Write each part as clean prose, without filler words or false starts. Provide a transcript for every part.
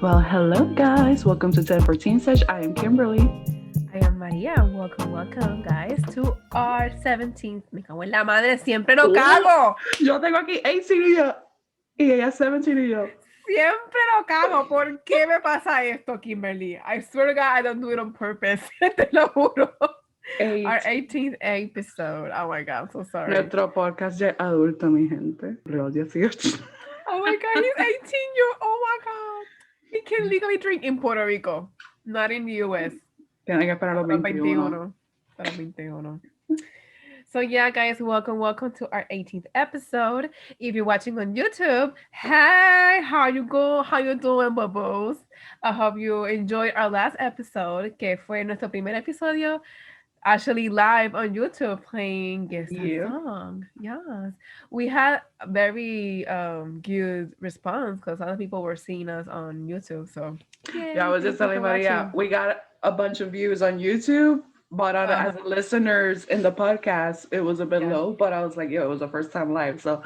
Well, hello guys. Welcome to 1014 Sesh. I am Kimberly. I am Maria. Welcome, guys, to our 17th. Me cago en la madre, siempre lo cago. Yo tengo aquí 18 y ella 17 y yo. Siempre lo cago. ¿Por qué me pasa esto, Kimberly? I swear to God, I don't do it on purpose. Te lo juro. Our 18th episode. Oh my God, I'm so sorry. Nuestro podcast ya adulto, mi gente. Real 18. Oh my God, he's 18 years. Oh my God. He can legally drink in Puerto Rico, not in the US. Tiene que esperar los 21. Para los 21. So yeah, guys, welcome to our 18th episode. If you're watching on YouTube, hey, how you doing, bubbles? I hope you enjoyed our last episode, que fue nuestro primer episodio, actually live on YouTube playing Guess That Song. Yes, we had a very good response because other people were seeing us on YouTube. So yeah, I was just telling Maria, we got a bunch of views on YouTube. But as listeners in the podcast, it was a bit low. But I was like, yo, it was the first time live. So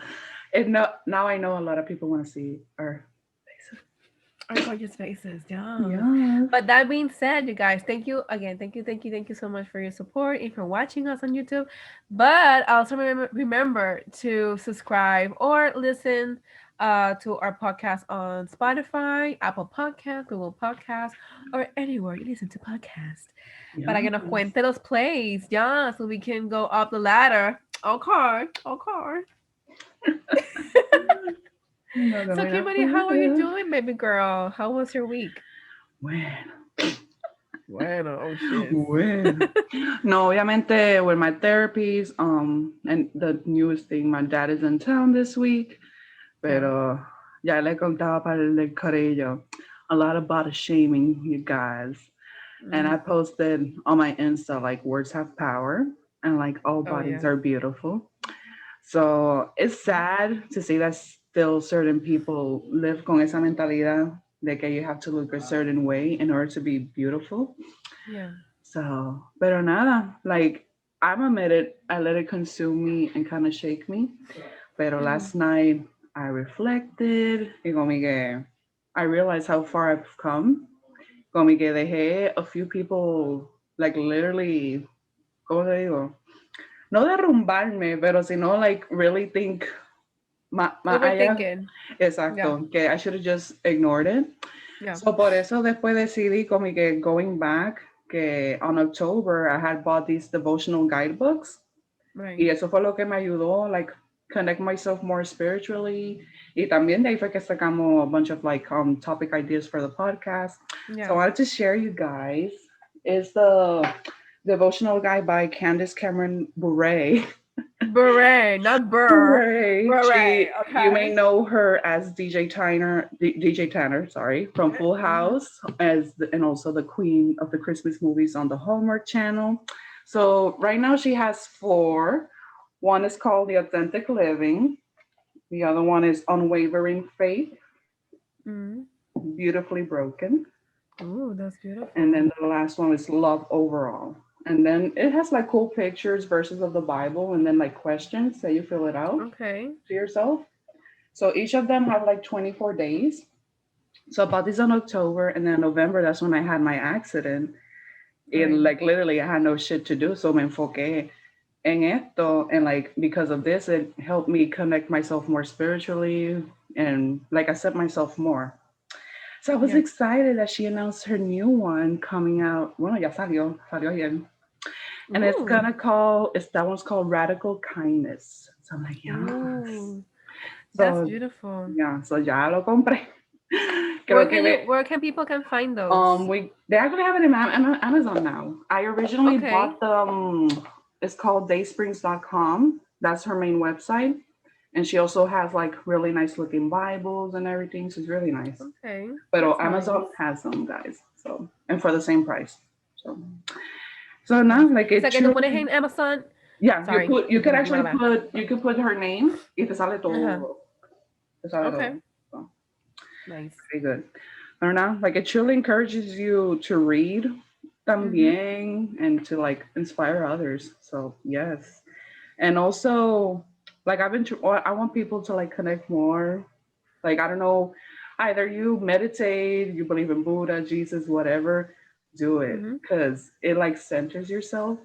now I know a lot of people want to see our faces. Our gorgeous faces, yeah. But that being said, you guys, thank you again. Thank you so much for your support if you're watching us on YouTube. But also remember to subscribe or listen to our podcast on Spotify, Apple Podcasts, Google Podcasts, or anywhere you listen to podcasts. Para que nos cuente los plays, so we can go up the ladder. Okay. So, Kimberly, how are you doing, baby girl? How was your week? Bueno, oh shit. Bueno. No, obviamente with my therapies, and the newest thing, my dad is in town this week, pero ya le contaba para el carrillo a lot of body shaming, you guys. And I posted on my Insta, like, words have power and like all bodies are beautiful. So it's sad to see that still certain people live con esa mentalidad de que you have to look a certain way in order to be beautiful. Yeah. So, pero nada, like, I'm admitted, I let it consume me and kind of shake me. Pero last night I reflected y como que I realized how far I've come. Como que dejé a few people, like, literally, ¿cómo te digo? No derrumbarme, pero sino, like, really think. Overthinking. Exacto, que I should have just ignored it. Yeah. So, por eso después decidí como que going back, que on October I had bought these devotional guidebooks. Right. Y eso fue lo que me ayudó, like, connect myself more spiritually. Y también de ahí fue que sacamos a bunch of like topic ideas for the podcast. Yeah. So I wanted to share you guys. It's the devotional guide by Candace Cameron Bure. Bure, not Burr. Bure. Okay. You may know her as DJ Tanner, sorry, from Full House, and also the queen of the Christmas movies on the Hallmark Channel. So right now she has 4. One is called The Authentic Living. The other one is Unwavering Faith. Beautifully Broken. Oh, that's beautiful. And then the last one is Love Overall. And then it has like cool pictures, verses of the Bible, and then like questions that you fill it out to yourself. So each of them have like 24 days. So I bought this in October, and then November, that's when I had my accident. And like literally I had no shit to do. So me enfoqué en esto, and like because of this, it helped me connect myself more spiritually and like accept myself more. So I was excited that she announced her new one coming out. Bueno, ya salió ayer. And it's gonna that one's called Radical Kindness. So I'm like, yes. That's beautiful. Yeah, so ya lo compré. Where can people find those? They actually have it in Amazon now. I originally bought them. It's called daysprings.com. That's her main website. And she also has like really nice looking Bibles and everything. So it's really nice. Okay. But Amazon has them, guys. So, and for the same price. So now, like, it's que tú pones en Amazon. Yeah, you could actually put her name y te sale todo. Te sale todo. So, nice. Very good. I don't know, like, it truly encourages you to read también and to like inspire others. So yes. And also, like, I want people to like connect more. Like, I don't know, Either you meditate, you believe in Buddha, Jesus, whatever, do it Mm-hmm. because it like centers yourself.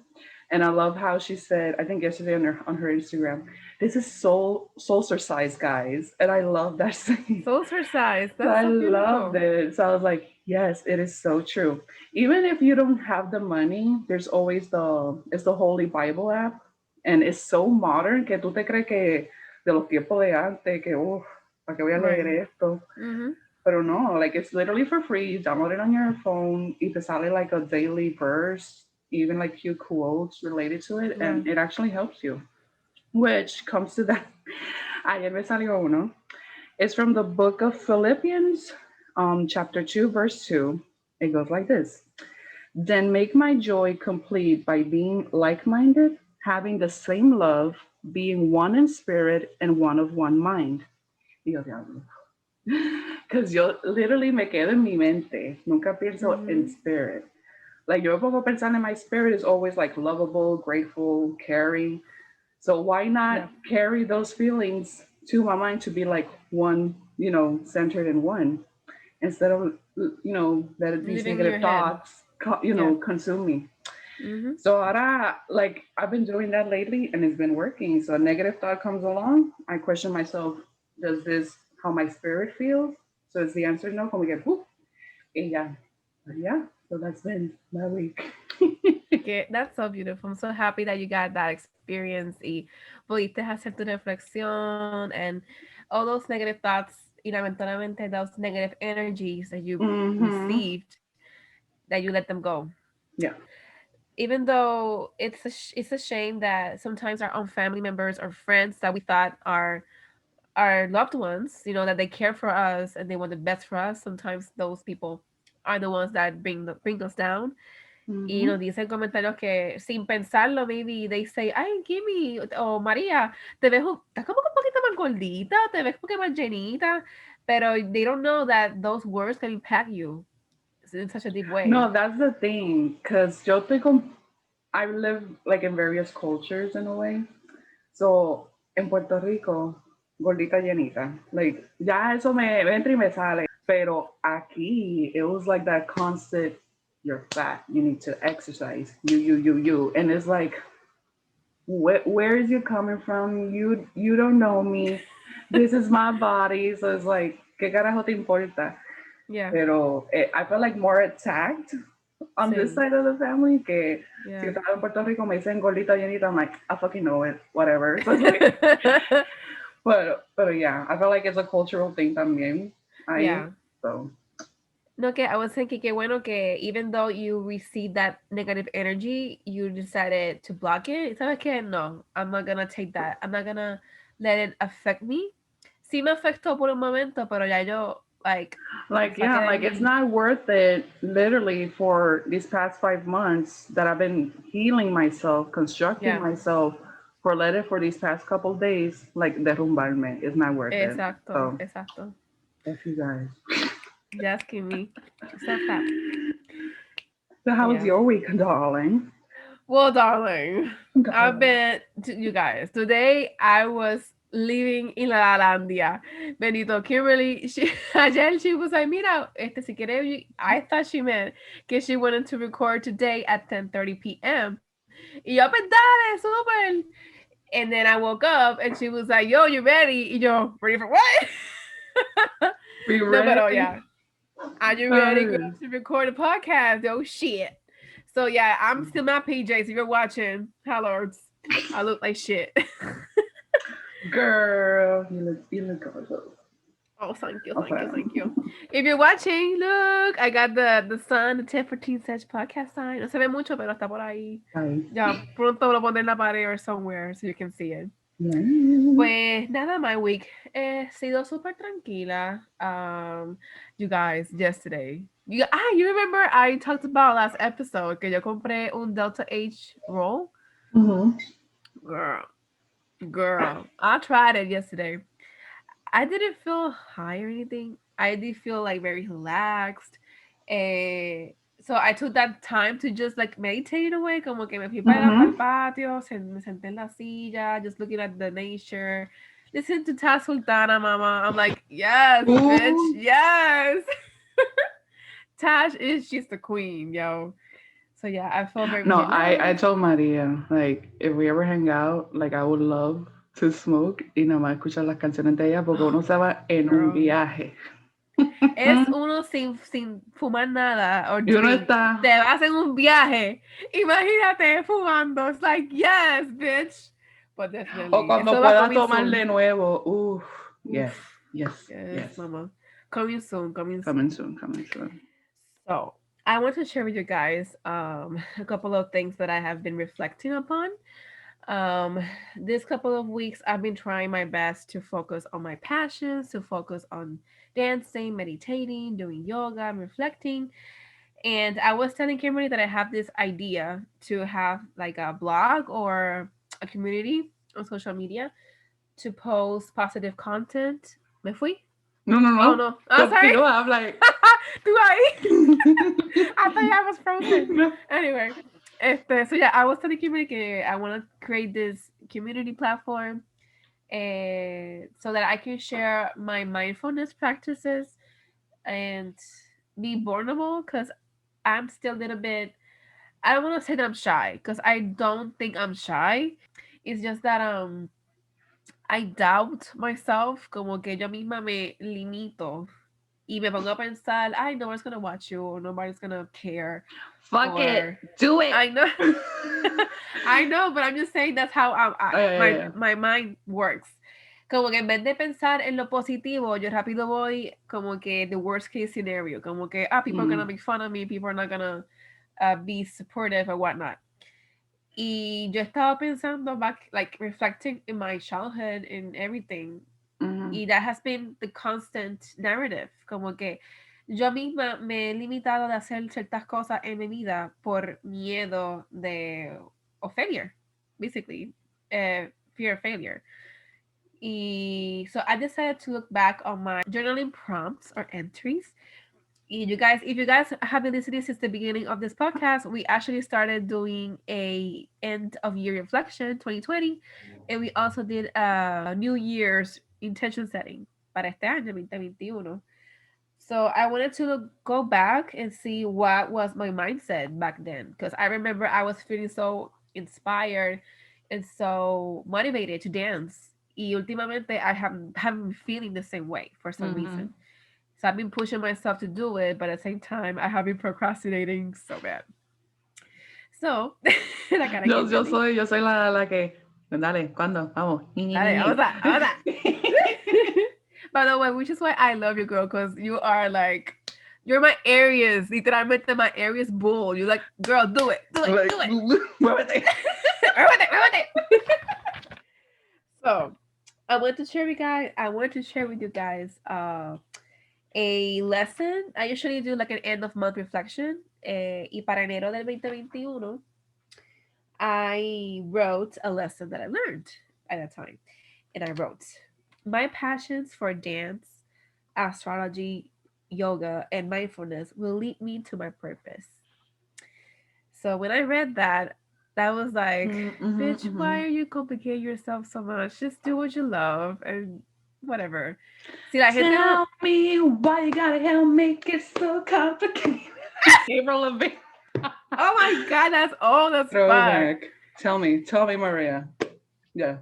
And I love how she said, I think yesterday on her Instagram, this is soul exercise, guys. And I love that saying. Soul exercise. So That's I so loved beautiful. it. So I was like, yes, it is so true. Even if you don't have the money, there's always the Holy Bible app. And it's so modern que tú te crees que de los tiempos de antes, que, ¿para qué voy a leer Right. esto? Mm-hmm. Pero no, like it's literally for free. You download it on your phone. Y te sale like a daily verse, even like few quotes related to it. Yeah. And it actually helps you. Which comes to that. Ayer me salió uno. It's from the book of Philippians, chapter 2, verse 2. It goes like this. Then make my joy complete by being like minded, having the same love, being one in spirit and one of one mind. Dios, diablo. Because yo literally me quedo en mi mente. Nunca pienso in Mm-hmm. spirit. Like yo pongo pensando in my spirit is always like lovable, grateful, caring. So why not Yeah. carry those feelings to my mind to be like one, centered in one instead of, that these Living in negative your head. thoughts, Yeah. consume me. Mm-hmm. So ahora, like I've been doing that lately and it's been working. So a negative thought comes along, I question myself, does this how my spirit feels? So is the answer no? Can we get whoop? Yeah. Yeah. So that's been my week. Okay, that's so beautiful. I'm so happy that you got that experience y pudiste hacer tu reflexión and all those negative thoughts y lamentablemente those negative energies that you Mm-hmm. received that you let them go. Yeah. Even though it's a shame that sometimes our own family members or friends that we thought are our loved ones, that they care for us and they want the best for us, sometimes those people are the ones that bring us down. Y Mm-hmm. nos dicen comentarios que sin pensarlo, maybe they say, ay, Kimmy o María, estás como que un poquito más gordita, te ves como que más llenita, pero they don't know that those words can impact you in such a deep way. No, that's the thing. Cause yo estoy con I live like in various cultures in a way. So en Puerto Rico, gordita llenita. Like ya eso me entra y me sale. Pero aquí it was like that constant. You're fat. You need to exercise. You. And it's like, where is you coming from? You don't know me. This is my body. So it's like, ¿qué carajo te importa? Yeah, Pero I feel like more attacked on this same. side of the family que si Yeah. estaba en Puerto Rico me dicen gordita llenita, I'm like, I fucking know it, whatever. So it's like, but yeah, I feel like it's a cultural thing también ahí. Yeah. So No, que I was thinking que bueno que even though you received that negative energy, you decided to block it. ¿Sabes qué? No, I'm not gonna take that. I'm not gonna let it affect me. Sí me afectó por un momento, pero ya yo, lo saqué yeah, de like it's mí. not worth it literally for these past 5 months that I've been healing myself, constructing Yeah, myself for let it for these past couple days, like derrumbarme. It's not worth it. exacto, So exacto. F you guys. Just asking me. So fat. So how was Yeah. your week, darling? Well, darling, I've Darling. been to you guys. Today I was living in La Landia. Benito Kimberly, ayer she was like, mira, si quiere, I thought she meant que she wanted to record today at 10:30 p.m. Y yo, pues dale, super. And then I woke up and she was like, yo, you ready? Y yo, ready for what? Be No, but oh ready. yeah. Are you ready, girl, Uh, to record a podcast? Oh shit. So yeah, I'm still my PJs. If you're watching, hello, I look like shit. girl, you look gorgeous. Oh, thank you, thank Okay. you, thank you. If you're watching, look, I got the sun, the 1014 Sesh podcast sign. No se ve mucho, pero está por ahí. Bye. Ya pronto lo pondré en la pared or somewhere so you can see it. Yeah. Pues nada, my week sido súper tranquila. You guys, yesterday. You remember I talked about last episode que yo compré un Delta H roll? Mm-hmm. Girl, girl. I tried it yesterday. I didn't feel high or anything. I did feel like very relaxed. So I took that time to just like meditate in a way, como que me fui para el Mm-hmm. patio, me senté en la silla, just looking at the nature, listen to Ta Sultana, mama. I'm like, yes, bitch, Ooh. yes. Tash is she's the queen, yo. So yeah, I feel very No, much I love, told Maria, like, if we ever hang out, like, I would love to smoke y nada más escuchar las canciones de ella porque uno se va en un girl. viaje. Es uno sin fumar nada or Y uno drink. está. Te vas en un viaje. Imagínate fumando. It's like, yes, bitch. But O definitely. cuando Eso va pueda coming tomar soon. de nuevo. Uf. Yes, Oof. yes, Yes, yes. mama. Coming soon, coming Coming soon. soon, coming soon. So I want to share with you guys a couple of things that I have been reflecting upon. Um, this couple of weeks, I've been trying my best to focus on my passions, to focus on dancing, meditating, doing yoga, and reflecting. And I was telling Kimberly that I have this idea to have like a blog or a community on social media to post positive content. ¿Me fui? No, no, Oh no. no. Oh, sorry. Continúa, habla. Do I? I thought I was frozen. No. Anyway, so yeah, I was telling Kimberly que I want to create this community platform so that I can share my mindfulness practices and be vulnerable because I'm still a little bit. I don't want to say that I'm shy because I don't think I'm shy. It's just that I doubt myself, como que yo misma me limito y me pongo a pensar, ay, nobody's gonna watch you or nobody's gonna care Fuck it. or Do it. I know, I know, but I'm just saying that's how Oh, yeah, yeah, yeah. my mind works. Como que en vez de pensar en lo positivo, yo rápido voy como que the worst case scenario, como que people are gonna Mm. make fun of me, people are not gonna be supportive or whatnot. Y yo estaba pensando back, like reflecting in my childhood and everything. Mm. Y that has been the constant narrative. Como que yo misma me he limitado de hacer ciertas cosas en mi vida por miedo de o failure, basically, fear of failure. Y so I decided to look back on my journaling prompts or entries. You guys, if you guys have been listening since the beginning of this podcast, we actually started doing a end of year reflection 2020, and we also did a New Year's intention setting para este año 2021. So I wanted to go back and see what was my mindset back then because I remember I was feeling so inspired and so motivated to dance. Y últimamente I haven't been feeling the same way for some Mm-hmm. reason. So I've been pushing myself to do it, but at the same time, I have been procrastinating so bad. So, la cara Kimberly. Yo soy la que. Dale, ¿cuándo? Vamos. Dale, vamos a, vamos a. By the way, which is why I love you, girl, because you are like, you're my Aries, literalmente my Aries bull. You're like, girl, do it, do it, Like, do it. muévete. Muévete. So, I want to share with you guys a lesson. I usually do like an end of month reflection. Y para enero del 2021, I wrote a lesson that I learned at that time. And I wrote, my passions for dance, astrology, yoga, and mindfulness will lead me to my purpose. So when I read that, that was like, Mm-hmm, bitch, mm-hmm. why are you complicating yourself so much? Just do what you love and whatever. See, la gente Tell me why you gotta help make it so complicated. April Levine. Oh my god, that's old as fuck. Throwback. Tell me, Maria. Yeah.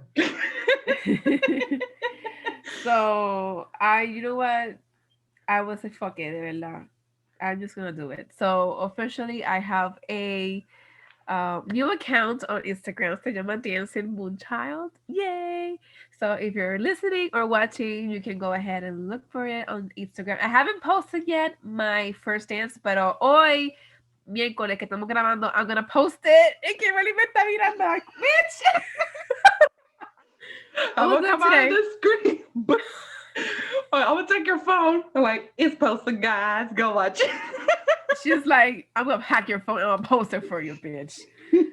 So you know what? I was like, fuck it, de verdad. I'm just gonna do it. So officially, I have a new account on Instagram. Se llama Dancing Moonchild. Yay! So if you're listening or watching, you can go ahead and look for it on Instagram. I haven't posted yet my first dance, pero hoy miércoles que estamos grabando, I'm gonna post it. Y que really me está mirando like, bitch. I I'm will gonna do it come out of today. the screen. I'm gonna take your phone. I'm like, it's posted, guys. Go watch it. She's like, I'm gonna hack your phone and I'll post it for you, bitch.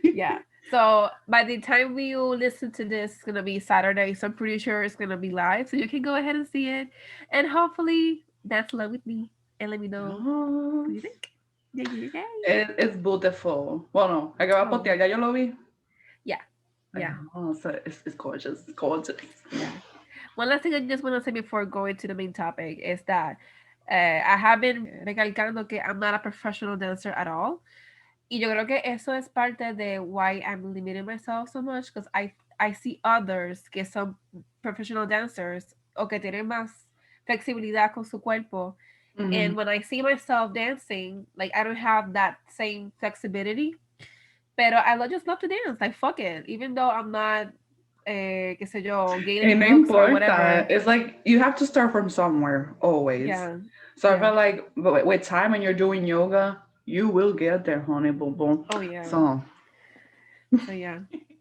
Yeah. So by the time we listen to this, it's gonna be Saturday. So I'm pretty sure it's gonna be live. So you can go ahead and see it. And hopefully dance along with me and let me know what you think. Yeah. It's beautiful. Bueno, hay que va a Oh. postear. Ya yo lo vi. Yeah. Oh, so it's gorgeous. It's gorgeous. Yeah. One last thing I just want to say before going to the main topic is that I have been recalcando que I'm not a professional dancer at all. Y yo creo que eso es parte de why I'm limiting myself so much because I see others que son professional dancers o que tienen más flexibilidad con su cuerpo. Mm-hmm. And when I see myself dancing, like I don't have that same flexibility. Pero just love to dance. Like fuck it. Even though I'm not, qué sé yo, And gaining no looks or whatever. importa. It's like you have to start from somewhere always. Yeah. So I Yeah. felt like with time when you're doing yoga, you will get there, honey, boom, boom. Oh yeah. So So yeah.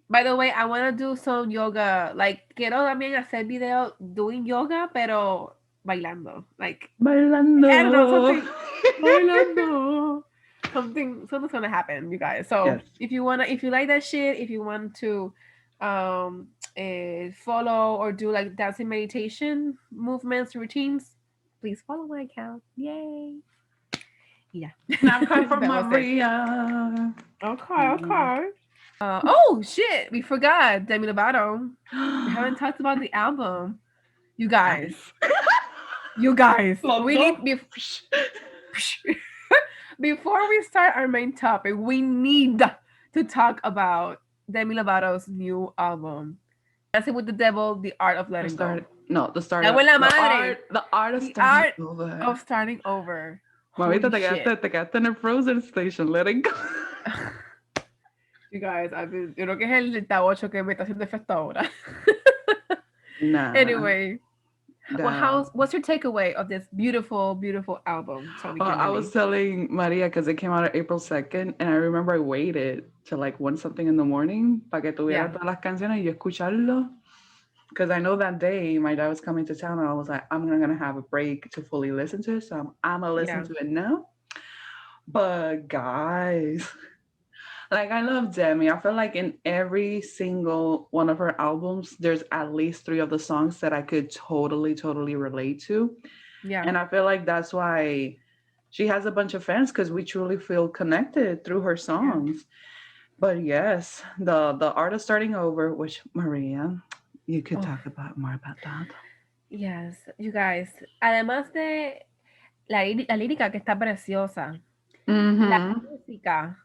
By the way, I want to do some yoga. Like, quiero también hacer video doing yoga, pero bailando. Like, I don't know, bailando. something bailando. Something's gonna happen, you guys. So Yes. if you like that shit, if you want to follow or do like dancing meditation movements, routines, please follow my account. Yay. Yeah. Now come from That was it. Maria. Okay, okay. Oh shit, we forgot Demi Lovato. We haven't talked about the album. You guys. You guys. We need before we start our main topic, we need to talk about Demi Lovato's new album. Dancing with the Devil, The Art of Letting Go. The start. The art of starting over. Mamita, te quedaste en el Frozen Station, letting go. You guys, yo creo que es el T8 que me está haciendo efecto ahora. Nah. Anyway. Well, what's your takeaway of this beautiful, beautiful album? I was telling Maria because it came out on April 2nd, and I remember I waited till like 1 something in the morning para que tuviera todas las canciones y yo escucharlo. Because I know that day my dad was coming to town, and I was like, I'm going to have a break to fully listen to it, so I'm going to listen to it now. But guys, like I love Demi. I feel like in every single one of her albums, there's at least 3 of the songs that I could totally relate to. Yeah. And I feel like that's why she has a bunch of fans, because we truly feel connected through her songs. Yeah. But yes, the art of starting over, which Maria, you could talk about more about that. Yes, you guys. Además de la lírica que está preciosa, la música.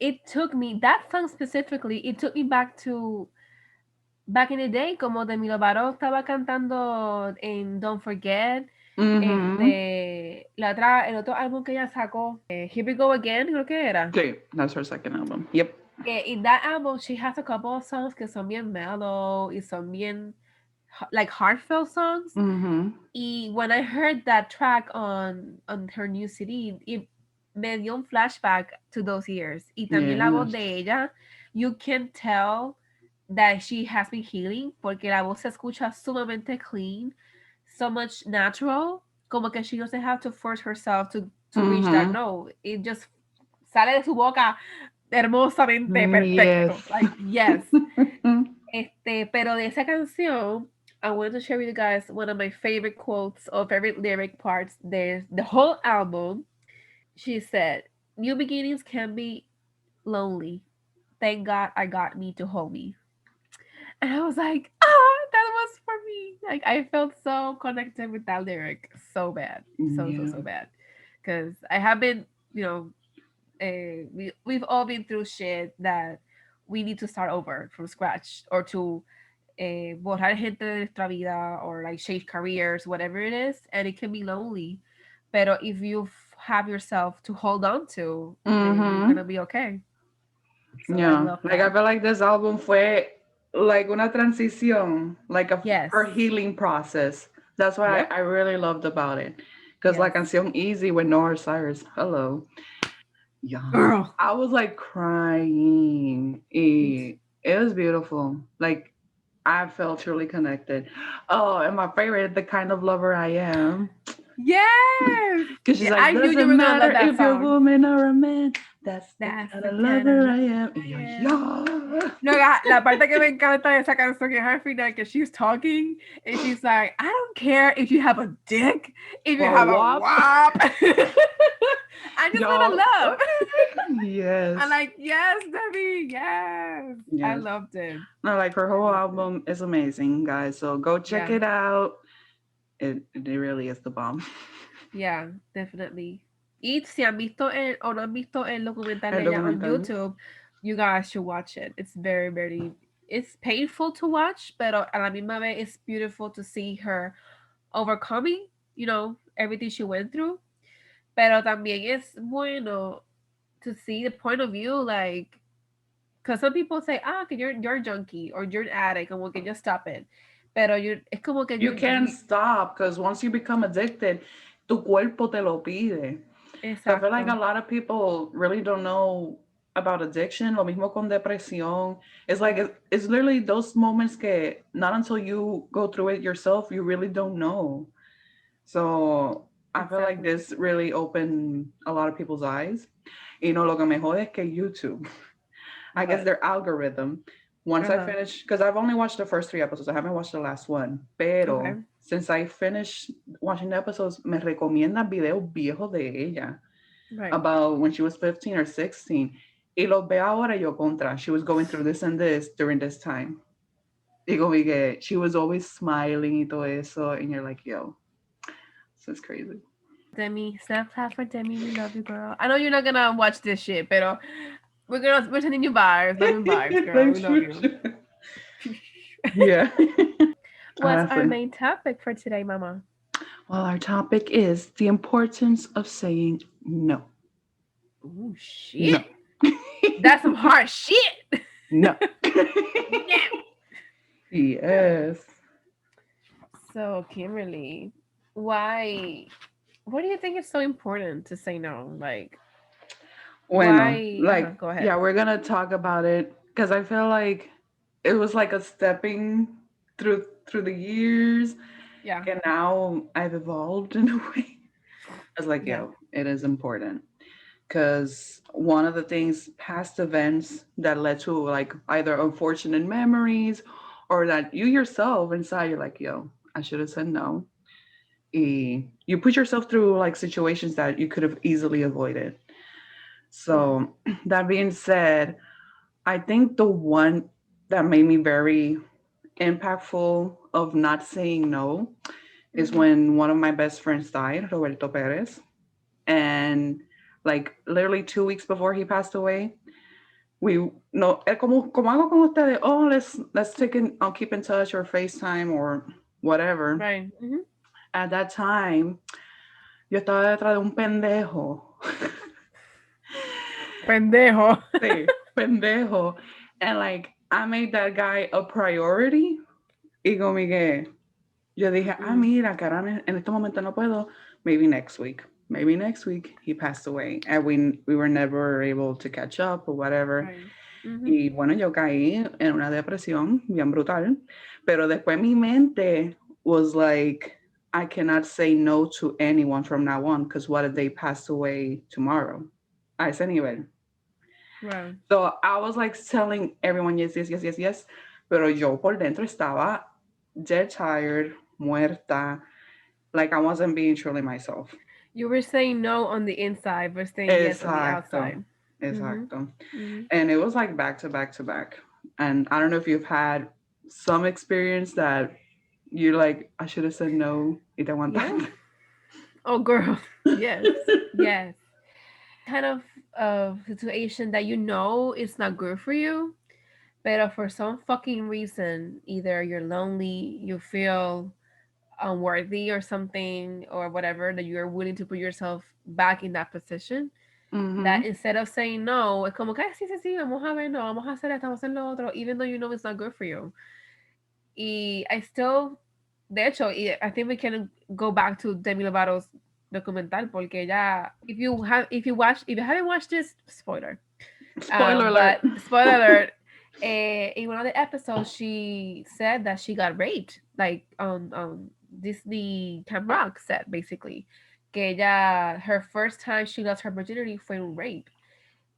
It took me, that song specifically, it took me back in the day, como Demi Lovato estaba cantando en Don't Forget, el otro álbum que ella sacó, Here We Go Again, creo que era. Sí, that's her second album. Yep. In that album, she has a couple of songs que son bien mellow y son bien, like, heartfelt songs. Y when I heard that track on her new CD, it me dio un flashback to those years. Y también la voz de ella, you can tell that she has been healing porque la voz se escucha sumamente clean, so much natural, como que she doesn't have to force herself to reach that note. It just sale de su boca hermosamente perfecto. Yes. Like, yes. Pero de esa canción, I wanted to share with you guys one of my favorite quotes or favorite lyric parts. There's the whole album. She said, "New beginnings can be lonely. Thank God I got me to hold me." And I was like, that was for me. Like, I felt so connected with that lyric so bad. So bad. Because I have been, we've all been through shit that we need to start over from scratch or to borrar gente de nuestra vida or like change careers, whatever it is. And it can be lonely. Pero if you have yourself to hold on to, then you're gonna be okay. So I feel like this album fue like una transición, like her healing process. That's what I really loved about it. Because la canción Easy with Noah Cyrus, hello. Yeah. Girl. I was like crying. It was beautiful. Like, I felt truly connected. Oh, and my favorite, The Kind of Lover I Am. Yes. Because she's like, doesn't matter if you're a woman or a man. That's the That's kind the of kind of lover love I am. I Y yo, am. yeah. No, la parte que me encanta de esa canción es al final que she's talking and she's like, I don't care if you have a dick, if you Or have a WAP. wop. I just want to Yo, love. okay. I'm Yes. like, yes, Debbie, yes. I Yes. loved it. No, like her I whole loved it. album is amazing, guys. So go check Yeah, it out. It really is the bomb. yeah, definitely. Y si han visto o no han visto el documental de El ella on documental. YouTube, you guys should watch it. It's very, very, it's painful to watch, pero a la misma vez it's beautiful to see her overcoming, everything she went through. Pero también es bueno to see the point of view, like, because some people say, que you're a junkie or you're an addict, como que just stop it. Pero es como que You can't you stop because once you become addicted, tu cuerpo te lo pide. So I feel like a exacto, lot of people really don't know about addiction. Lo mismo con depresión. It's like it's literally those moments que not until you go through it yourself, you really don't know. So I feel like exactly. this really opened a lot of people's eyes. Y no, lo que me jode es que YouTube, I guess What? their algorithm, once I Uh-huh. finish, because I've only watched the first 3 episodes, I haven't watched the last one. Okay. Pero since I finished watching the episodes, me recomienda videos viejos de ella Right. about when she was 15 or 16. Y los veo ahora yo contra. She was going through this and this during this time. Y como que she was always smiling y todo eso. And you're like, yo, this is crazy. Demi, snap clap for Demi. We love you, girl. I know you're not gonna watch this shit, pero we're sending you vibes, loving vibes, girl. Like, We love sure, you. sure. Yeah. What's our Honestly. main topic for today, Mama? Well, our topic is the importance of saying no. Oh No. shit. That's some hard shit. No. No. Yes. So, Kimberly, why? What do you think is so important to say no? Like, Bueno, why? like, Go ahead. yeah, we're gonna talk about it because I feel like it was like a stepping through the years, Yeah. and now I've evolved in a way. I was like, Yeah. yo, it is important because one of the things, past events that led to like either unfortunate memories or that you yourself inside, you're like, yo, I should have said no. You put yourself through like situations that you could have easily avoided. Yeah. So that being said, I think the one that made me very impactful of not saying no is Mm-hmm. when one of my best friends died, Roberto Perez. And like literally 2 weeks before he passed away, we no como hago con ustedes, oh let's take in I'll keep in touch or FaceTime or whatever. Right. Mm-hmm. At that time, yo estaba detrás de un pendejo. Pendejo. Sí, pendejo. And like I made that guy a priority. Y como que yo dije, Mm-mm. mira, caramba, en este momento no puedo. Maybe next week. Maybe next week he passed away. And we were never able to catch up or whatever. Right. Mm-hmm. Y bueno, yo caí en una depresión bien brutal. Pero después mi mente was like, I cannot say no to anyone from now on because what if they pass away tomorrow? A ese nivel. Right. So I was like telling everyone yes, yes, yes, yes, yes. Pero yo por dentro estaba dead tired, muerta. Like I wasn't being truly myself. You were saying no on the inside, but saying yes on the Exacto. outside. Mm-hmm. Exacto. Mm-hmm. And it was like back to back to back. And I don't know if you've had some experience that you're like, I should have said no. Y te Yeah. aguantaste. Oh, girl. Yes. Yes. Kind of situation that you know it's not good for you, but for some fucking reason, either you're lonely, you feel unworthy or something, or whatever, that you're willing to put yourself back in that position. Mm-hmm. That instead of saying no, es como que sí, sí, sí, vamos a ver, no, vamos a hacer esto, vamos a hacer lo otro, even though you know it's not good for you. Y I still, de hecho, I think we can go back to Demi Lovato's documental porque ya, if you haven't watched this, spoiler. Spoiler alert. But spoiler alert, in one of the episodes, she said that she got raped, like on Disney Camp Rock set, basically. Que ella, her first time she lost her virginity fue un rape.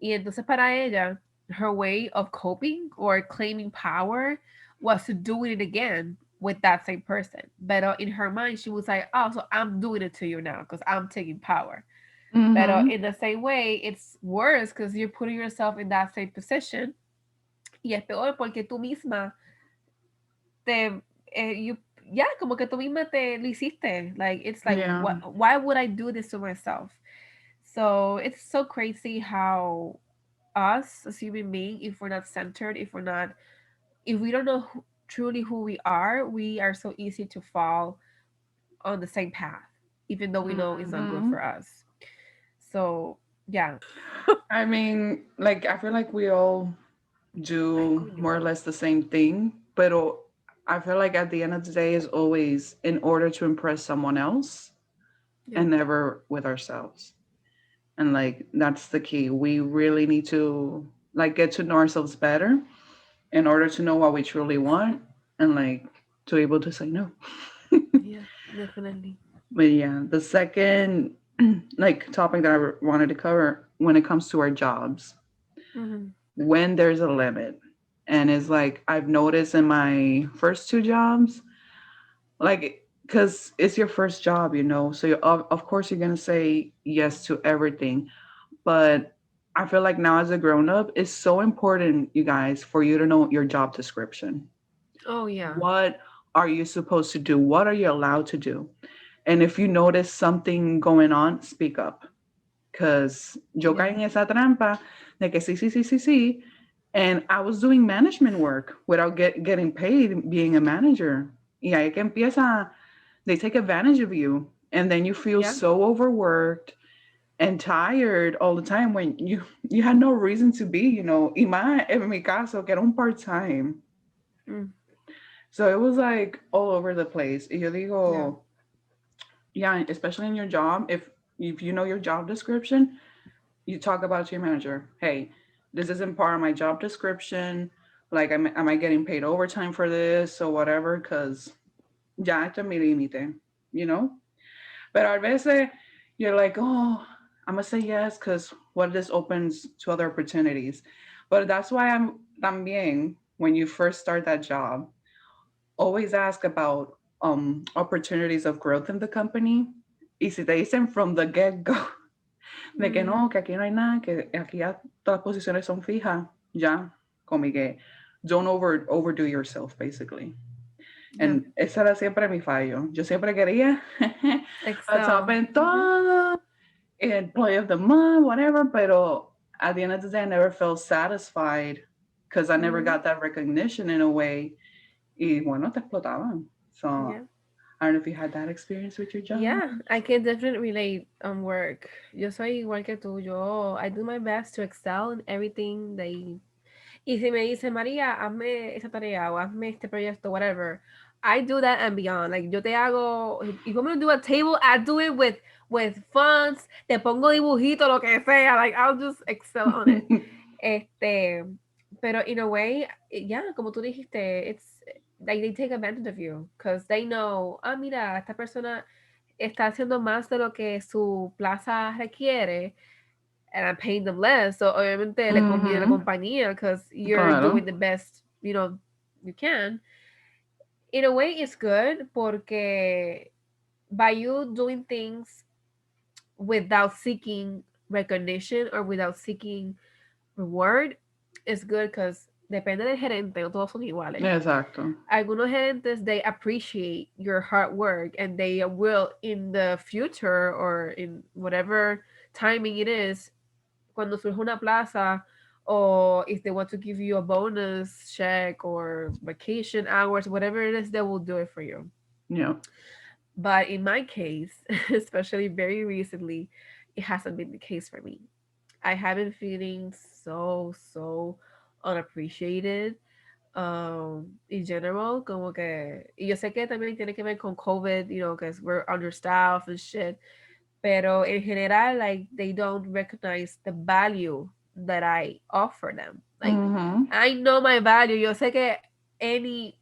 Y entonces para ella, her way of coping or claiming power was to do it again with that same person. But in her mind, she was like, oh, so I'm doing it to you now because I'm taking power. But Mm-hmm. in the same way, it's worse because you're putting yourself in that same position. Y es peor porque tú misma te, you, yeah, como que tú misma te lo hiciste. Like, it's like, Yeah. why would I do this to myself? So it's so crazy how us as human beings, if we're not centered, if we don't know truly who we are so easy to fall on the same path, even though we know it's not good Mm-hmm. for us. So yeah. I mean, like, I feel like we all Ay, do coño. more or less the same thing, but I feel like at the end of the day is always in order to impress someone else Yeah. and never with ourselves. And like that's the key. We really need to like get to know ourselves better in order to know what we truly want and like to be able to say no. Yeah, definitely. But yeah, the second like topic that I wanted to cover when it comes to our jobs, Mm-hmm. when there's a limit. And it's like I've noticed in my first two jobs, like because it's your first job, you know, so of course you're gonna say yes to everything. But I feel like now as a grown up, it's so important, you guys, for you to know your job description. Oh yeah. What are you supposed to do? What are you allowed to do? And if you notice something going on, speak up. Because yo Yeah. caí en esa trampa de que sí, sí, sí, sí, sí. And I was doing management work without getting paid being a manager. Y ahí que empieza, they take advantage of you. And then you feel Yeah. so overworked and tired all the time when you had no reason to be, you know. Y más en mi caso, que era un part-time. Mm. So it was like all over the place. Y yo Yeah. digo, yeah, especially in your job, if you know your job description, you talk about to your manager. Hey, this isn't part of my job description. Like, am I getting paid overtime for this or whatever? Because ya está mi límite, you know? But a veces you're like, oh, I'm gonna say yes because what this opens to other opportunities. But that's why I'm también when you first start that job, always ask about opportunities of growth in the company. Y si te dicen from the get go de que Mm. no, que aquí no hay nada, que aquí ya todas las posiciones son fijas, ya, como que don't overdo yourself basically. Yeah. And ese era siempre mi fallo. Yo siempre quería a top Excel. en Mm-hmm. todo, employee of the month, whatever, pero at the end of the day, I never felt satisfied because I never Mm-hmm. got that recognition in a way. Y bueno, te explotaban. So Yeah. I don't know if you had that experience with your job. Yeah, I can definitely relate on work. Yo soy igual que tú. I do my best to excel in everything they. Y si me dice, María, hazme esa tarea o hazme este proyecto, whatever, I do that and beyond. Like, yo te hago, if you want me to do a table, I do it with fonts, te pongo dibujito, lo que sea. Like, I'll just excel on it. Este, pero in a way, yeah, como tú dijiste, it's like they take advantage of you because they know, ah, mira, esta persona está haciendo más de lo que su plaza requiere and I'm paying them less. So obviamente le conviene a la Mm-hmm. compañía because you're Claro. doing the best, you can. In a way, it's good porque by you doing things without seeking recognition or without seeking reward, it's good because depende del gerente, no todos son iguales. Exacto. Algunos gerentes, they appreciate your hard work and they will in the future or in whatever timing it is, cuando surge una plaza or if they want to give you a bonus check or vacation hours, whatever it is, they will do it for you. Yeah. But in my case, especially very recently, it hasn't been the case for me. I have been feeling so unappreciated in general, como que, y yo sé que también tiene que ver con COVID, because we're understaffed and shit, pero en general, like, they don't recognize the value that I offer them. Like, Mm-hmm. I know my value. Yo sé que any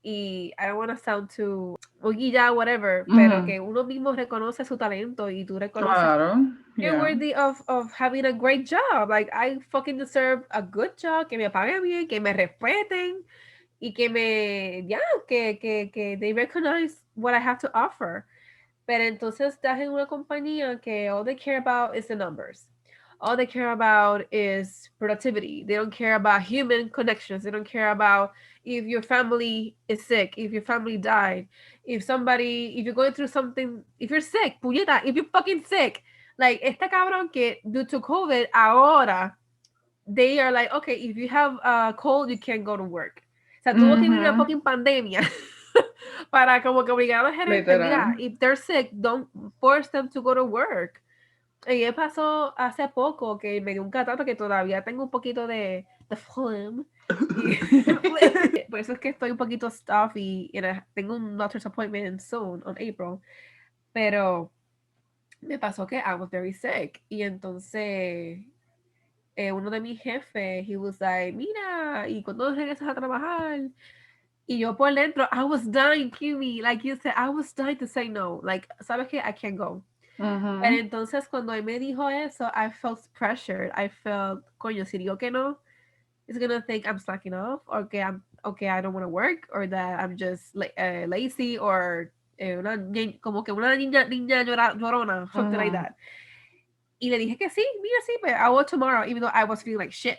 y I don't want to sound too ya, whatever, pero Mm-hmm. que uno mismo reconoce su talento y tú reconoces Claro. you're Yeah. worthy of having a great job. Like, I fucking deserve a good job, que me paguen bien, que me respeten y que me, yeah, que they recognize what I have to offer. Pero entonces estás en una compañía que all they care about is the numbers. All they care about is productivity. They don't care about human connections. They don't care about if your family is sick, if your family died, if you're going through something, if you're sick, puñeta, if you're fucking sick. Like, este cabrón que due to COVID, ahora, they are like, okay, if you have a cold, you can't go to work. O sea, tuvo que vivir una Mm-hmm. fucking pandemia para como que obligar a los gerentes, mira, Literal. if they're sick, don't force them to go to work. Y me pasó hace poco que me dio un catarro que todavía tengo un poquito de phlegm. Y por eso es que estoy un poquito stuffy y tengo un doctor's appointment soon, on April. Pero me pasó que I was very sick. Y entonces uno de mis jefes, he was like, mira, ¿y cuándo regresas a trabajar? Y yo por dentro, I was dying, Kiwi, like you said, I was dying to say no. Like, ¿sabes qué? I can't go. Pero Mm-hmm. entonces cuando él me dijo eso, I felt pressured. I felt, coño, si digo que no, it's gonna think I'm slacking off, or que I don't want to work, or that I'm just lazy, or como que una niña llorona, something like Mm-hmm. that. Y le dije que sí, mira, sí, but I will tomorrow, even though I was feeling like shit.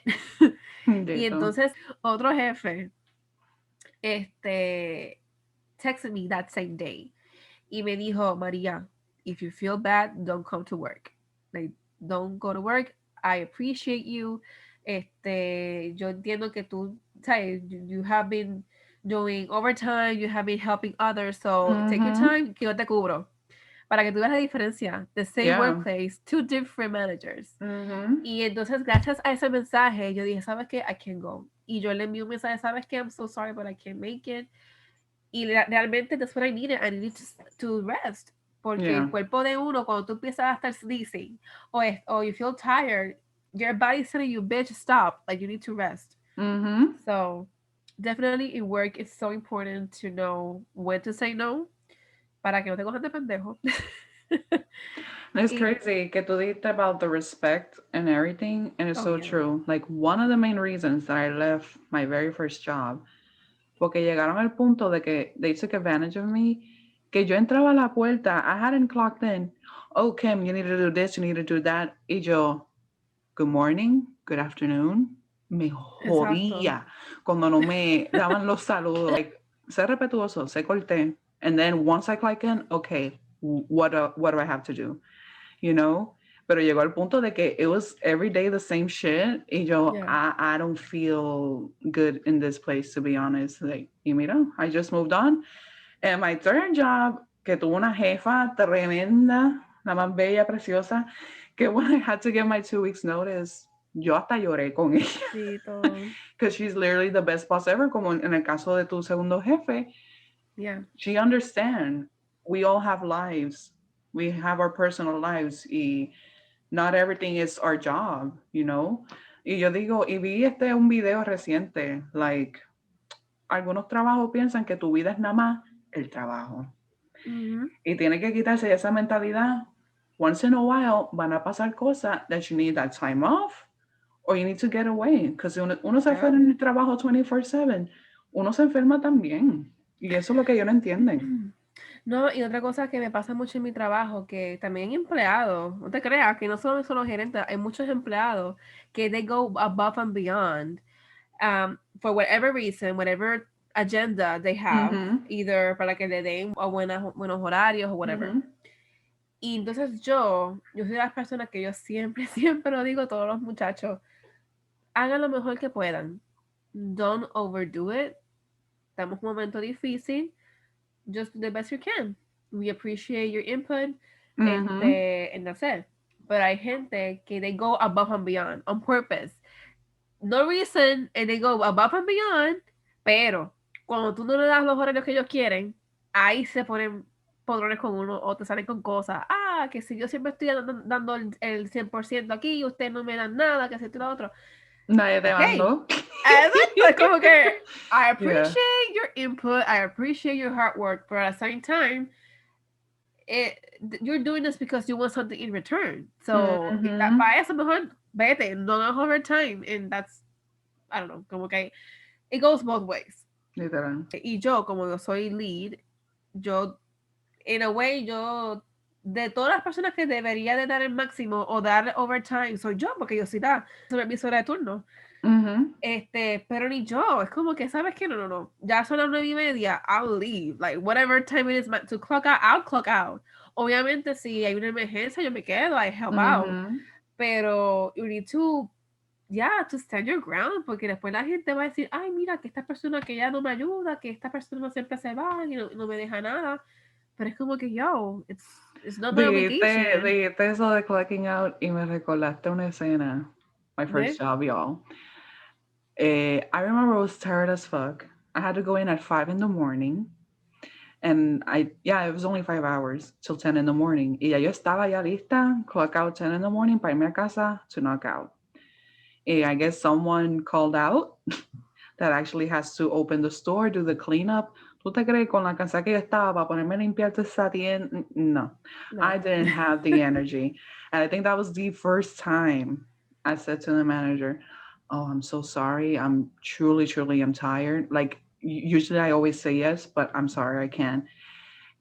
Y Dito. entonces otro jefe, este, texted me that same day y me dijo, María, if you feel bad, don't come to work. Like, don't go to work. I appreciate you. Yo entiendo que tú, sabes, you have been doing overtime, you have been helping others, so take your Mm-hmm. time, que yo te cubro. Para que tú veas la diferencia. The same Yeah. workplace, two different managers. Mm-hmm. Y entonces, gracias a ese mensaje, yo dije, ¿sabes qué? I can't go. Y yo le envié un mensaje, ¿sabes qué? I'm so sorry, but I can't make it. Y realmente that's what I needed. I needed to rest. Porque el Yeah. cuerpo de uno, cuando tú empiezas a estar dizzy, o you feel tired, your body's telling you, bitch, stop. Like, you need to rest. Mm-hmm. So, definitely in work, it's so important to know when to say no, para que no te cojan de pendejo. It's y, crazy que tú dijiste about the respect and everything, and it's oh, so yeah. true. Like, one of the main reasons that I left my very first job, porque llegaron al punto de que they took advantage of me, que yo entraba a la puerta, I hadn't clocked in. Oh, Kim, you need to do this, you need to do that. Y yo, good morning, good afternoon. Me Exacto. jodía cuando no me daban los saludos. Like, sé respetuoso, sé corté. And then once I clock in, okay, what do I have to do? You know? Pero llegó al punto de que it was every day the same shit. Y yo, Yeah. I don't feel good in this place, to be honest. Like, y mira, I just moved on. And my third job, que tuvo una jefa tremenda, la más bella, preciosa, que when I had to give my 2 weeks notice, yo hasta lloré con ella. Sí, todo. Because she's literally the best boss ever, como en el caso de tu segundo jefe. Yeah. She understands. We all have lives. We have our personal lives. Y not everything is our job, you know? Y yo digo, y vi un video reciente, like, algunos trabajos piensan que tu vida es nada más el trabajo. Mm-hmm. Y tiene que quitarse esa mentalidad. Once in a while van a pasar cosas that you need that time off or you need to get away. Because uno se Yeah. enferma en el trabajo 24/7. Uno se enferma también. Y eso es lo que ellos no entienden. No, y otra cosa que me pasa mucho en mi trabajo, que también hay empleados, no te creas, que no solo son los gerentes, hay muchos empleados que they go above and beyond for whatever reason, whatever agenda they have, Mm-hmm. either para que le den buenos horarios o whatever. Mm-hmm. Y entonces yo soy de las personas que yo siempre, siempre lo digo a todos los muchachos, hagan lo mejor que puedan. Don't overdo it. Estamos en un momento difícil. Just do the best you can. We appreciate your input, Mm-hmm. and that's it. But hay gente que they go above and beyond on purpose. No reason, and they go above and beyond, pero cuando tú no le das los horarios que ellos quieren, ahí se ponen podrones con uno o te salen con cosas. Ah, que si yo siempre estoy dando el 100% aquí y ustedes no me dan nada, que si tú lo otro. Nadie te Ok, mandó. Exacto, es como que I Yeah. appreciate your input, I appreciate your hard work, but at the same time, it, you're doing this because you want something in return. So, Mm-hmm. para eso mejor vete, no overtime, and that's, I don't know, como que it goes both ways. Literal. Y yo, como yo soy lead, yo, in a way, yo, de todas las personas que debería de dar el máximo o dar overtime, soy yo, porque yo soy la supervisora de turno. Mm-hmm. Pero ni yo, es como que, ¿sabes qué? No. Ya son las 9:30, I'll leave. Like, whatever time it is to clock out, I'll clock out. Obviamente, si hay una emergencia, yo me quedo, I help out. Mm-hmm. Pero you need to, yeah, to stand your ground, porque después la gente va a decir, ay, mira, que esta persona que ya no me ayuda, que esta persona siempre se va y no me deja nada. Pero es como que, yo, it's not my obligation. Dijiste eso de clocking out y me recordaste una escena. My ¿Ves? first job, y'all. I remember I was tired as fuck. I had to go in at 5 in the morning. And it was only 5 hours till 10 in the morning. Y ya yo estaba ya lista, clock out 10 in the morning para irme a casa to knock out. Y I guess someone called out that actually has to open the store, do the cleanup. ¿Tú te crees con la casa que yo estaba para ponerme a limpiar esa tienda? No, I didn't have the energy. And I think that was the first time I said to the manager, oh, I'm so sorry. I'm truly, I'm tired. Like, usually I always say yes, but I'm sorry, I can't.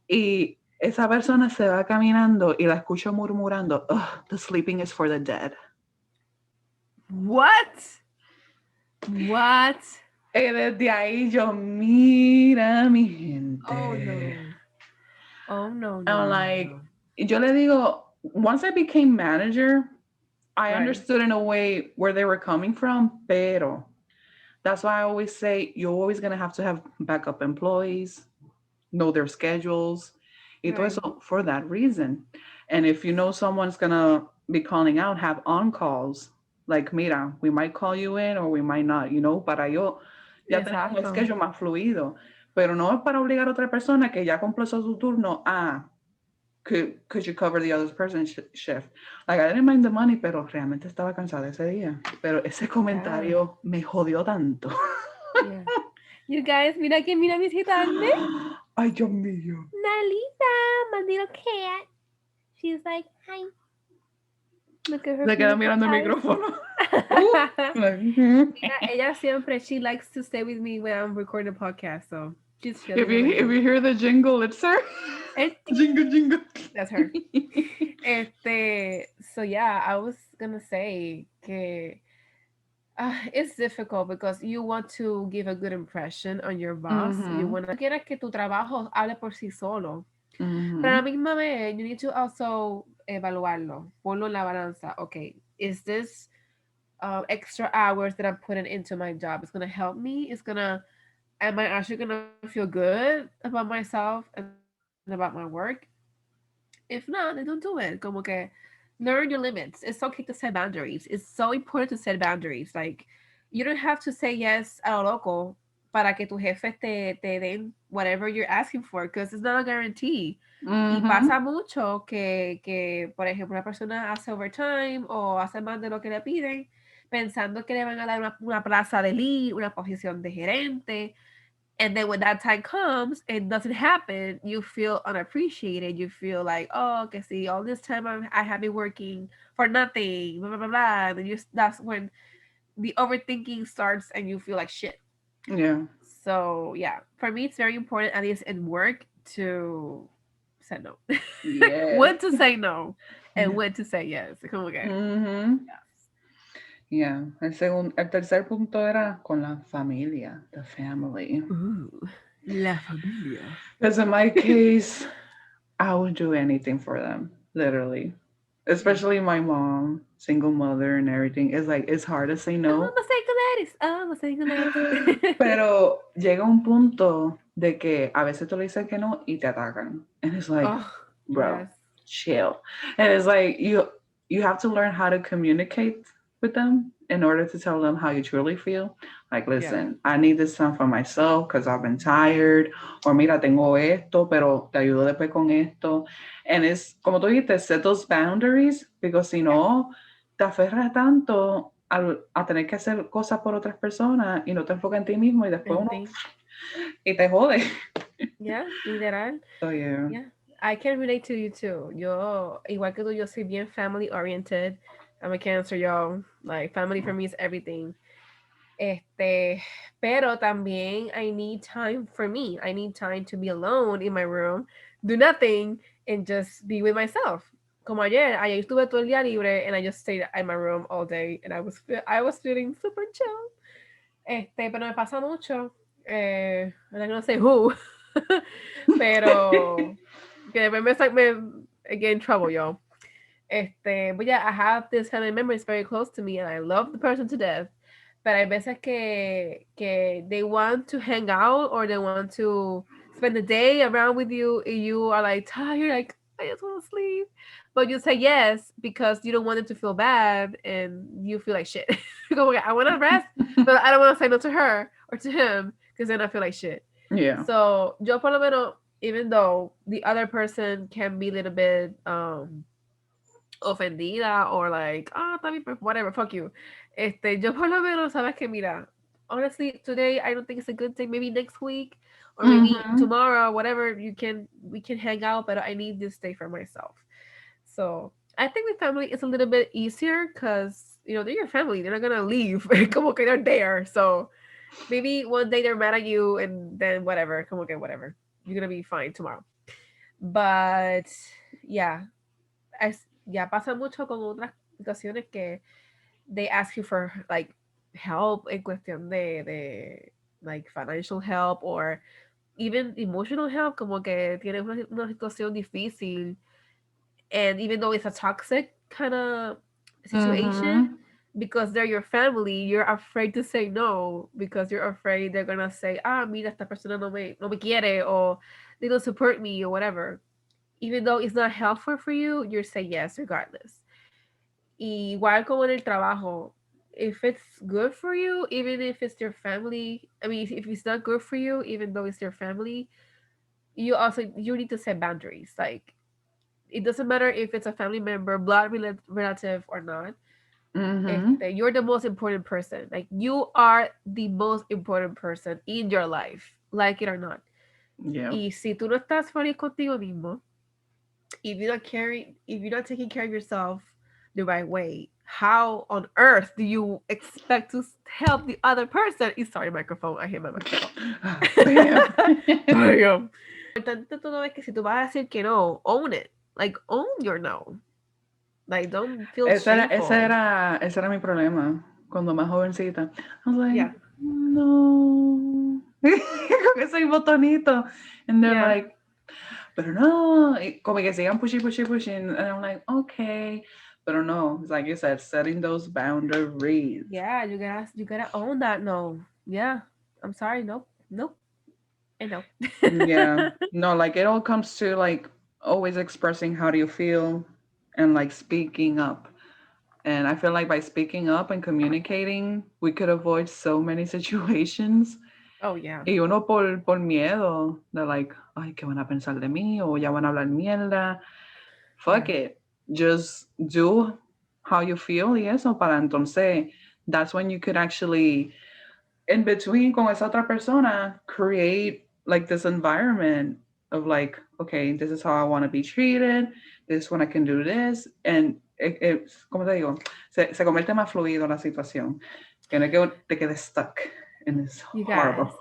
Y esa persona se va caminando y la escucho murmurando, ugh, the sleeping is for the dead. What? Y desde ahí yo, mira mi gente. Oh, no. I'm like, yo le digo, once I became manager, I understood in a way where they were coming from, pero that's why I always say you're always going to have backup employees, know their schedules, y todo eso for that reason. And if you know someone's going to be calling out, have on-calls. Like, mira, we might call you in or we might not, para yo ya tener un schedule más fluido. Pero no es para obligar a otra persona que ya completó su turno a could you cover the other person's shift? Like, I didn't mind the money, pero realmente estaba cansada ese día. Pero ese comentario me jodió tanto. Yeah. You guys, mira quién mira visitarme. Ay, Dios mío. Nalita, my little cat. She's like, hi. Look at her. Se queda mirando el micrófono. Mira, ella siempre, she likes to stay with me when I'm recording a podcast, so she's chilling. If you hear the jingle, it's her. Jingle. That's her. So yeah, I was gonna say que it's difficult because you want to give a good impression on your boss. You want to quieres que tu trabajo hable por sí solo. Pero a la misma vez, you need to also evaluarlo, ponlo en la balanza. Okay, is this extra hours that I'm putting into my job? It's gonna help me. Am I actually gonna feel good about myself and about my work? If not, then don't do it. Como que learn your limits. It's okay to set boundaries. It's so important to set boundaries. Like, you don't have to say yes a lo loco para que tu jefe te den whatever you're asking for, because it's not a guarantee. Y pasa mucho que, por ejemplo, una persona hace overtime o hace más de lo que le piden, pensando que le van a dar una plaza de lead, una posición de gerente. And then when that time comes, it doesn't happen, you feel unappreciated. You feel like, oh, okay, see, all this time I have been working for nothing, blah, blah, blah, blah. And then that's when the overthinking starts and you feel like shit. Yeah. So, yeah, for me, it's very important, at least in work, to say no. Yes. When to say no and when to say yes. Okay. Yeah. El tercer punto era con la familia, the family. Ooh, la familia. Because in my case, I would do anything for them, literally. Especially my mom, single mother and everything. It's hard to say no. I'm a single ladies. Pero llega un punto de que a veces tú le dices que no y te atacan. And it's like, bro, chill. And it's like, you have to learn how to communicate with them in order to tell them how you truly feel. Like, listen, I need this time for myself because I've been tired. Or mira, tengo esto, pero te ayudo después con esto. And it's, como tú dijiste, set those boundaries, because si no, te aferras tanto a tener que hacer cosas por otras personas y no te enfocas en ti mismo y después En uno ti. y te jode. Yeah, literal. So yeah. Yeah, I can relate to you too. Yo, igual que tú, yo soy bien family oriented. I'm a Cancer, yo. Like, family for me is everything. Este, pero también I need time for me. I need time to be alone in my room, do nothing, and just be with myself. Como ayer estuve todo el día libre and I just stayed in my room all day and I was feeling super chill. Este, pero me pasa mucho. I'm not gonna say who, pero que después me get in trouble, yo. Este, but yeah, I have this family member is very close to me and I love the person to death. But hay veces que they want to hang out or they want to spend the day around with you and you are like tired, like I just want to sleep. But you say yes because you don't want them to feel bad and you feel like shit. You go, okay, I want to rest, but I don't want to say no to her or to him because then I feel like shit. Yeah. So yo por lo menos, even though the other person can be a little bit ofendida or like, ah, también, whatever, fuck you. Este, yo por lo menos, sabes que mira, honestly, today I don't think it's a good day. Maybe next week or maybe Mm-hmm. tomorrow, whatever, we can hang out, but I need this day for myself. So I think with family it's a little bit easier because you know they're your family. They're not gonna leave. Como que they're there. So maybe one day they're mad at you and then whatever. Como que whatever. You're gonna be fine tomorrow. But yeah, ya pasa mucho con otras situaciones que they ask you for like help en cuestión de like financial help or even emotional help, como que tienes una situación difícil and even though it's a toxic kind of situation Mm-hmm. because they're your family, you're afraid to say no because you're afraid they're gonna say, ah, mira, esta persona no me quiere or they don't support me or whatever. Even though it's not helpful for you, you say yes regardless. Igual como en el trabajo, if it's good for you, even if it's your family, I mean, if it's not good for you, even though it's your family, you need to set boundaries. Like it doesn't matter if it's a family member, blood relative or not. If Mm-hmm. you're the most important person, like you are the most important person in your life, like it or not. Yeah. Y si tú no estás feliz contigo mismo, if you're not taking care of yourself the right way, how on earth do you expect to help the other person? Sorry, microphone. I hit my microphone. Bam. Damn. Importante todo es que si tú vas a decir que no, own it. Like own your no. Like don't feel shameful. Ese era mi problema cuando más jovencita. I was like, Yeah. no. Con ese botonito. And they're Yeah. like, pero no. Y como que sigan pushing. And I'm like, okay. Pero no. It's like you said, setting those boundaries. Yeah, you gotta own that no. Yeah. I'm sorry, nope. Nope. And no. Yeah. No, like it all comes to like always expressing how do you feel and like speaking up. And I feel like by speaking up and communicating, we could avoid so many situations. Oh yeah. Y uno por miedo de like, ay, ¿qué van a pensar de mí? O ya van a hablar mierda. Yeah. Fuck it. Just do how you feel y eso para entonces, that's when you could actually, in between con esa otra persona, create like this environment of like, okay, this is how I want to be treated. This is when I can do this. And ¿cómo te digo? Se convierte más fluido la situación. Que no es que te quedes stuck. And it's You guys, horrible.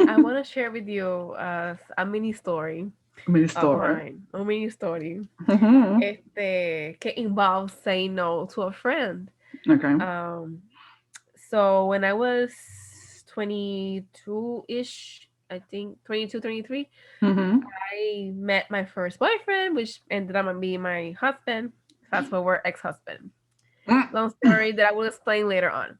I want to share with you a mini story Mini of store. mine. A mini story. Mm-hmm. Este, que involves saying no to a friend. Okay. Um, so when I was 22-ish, I think 22, 23, Mm-hmm. I met my first boyfriend, which ended up being my husband. Fast forward, ex-husband. Long story that I will explain later on.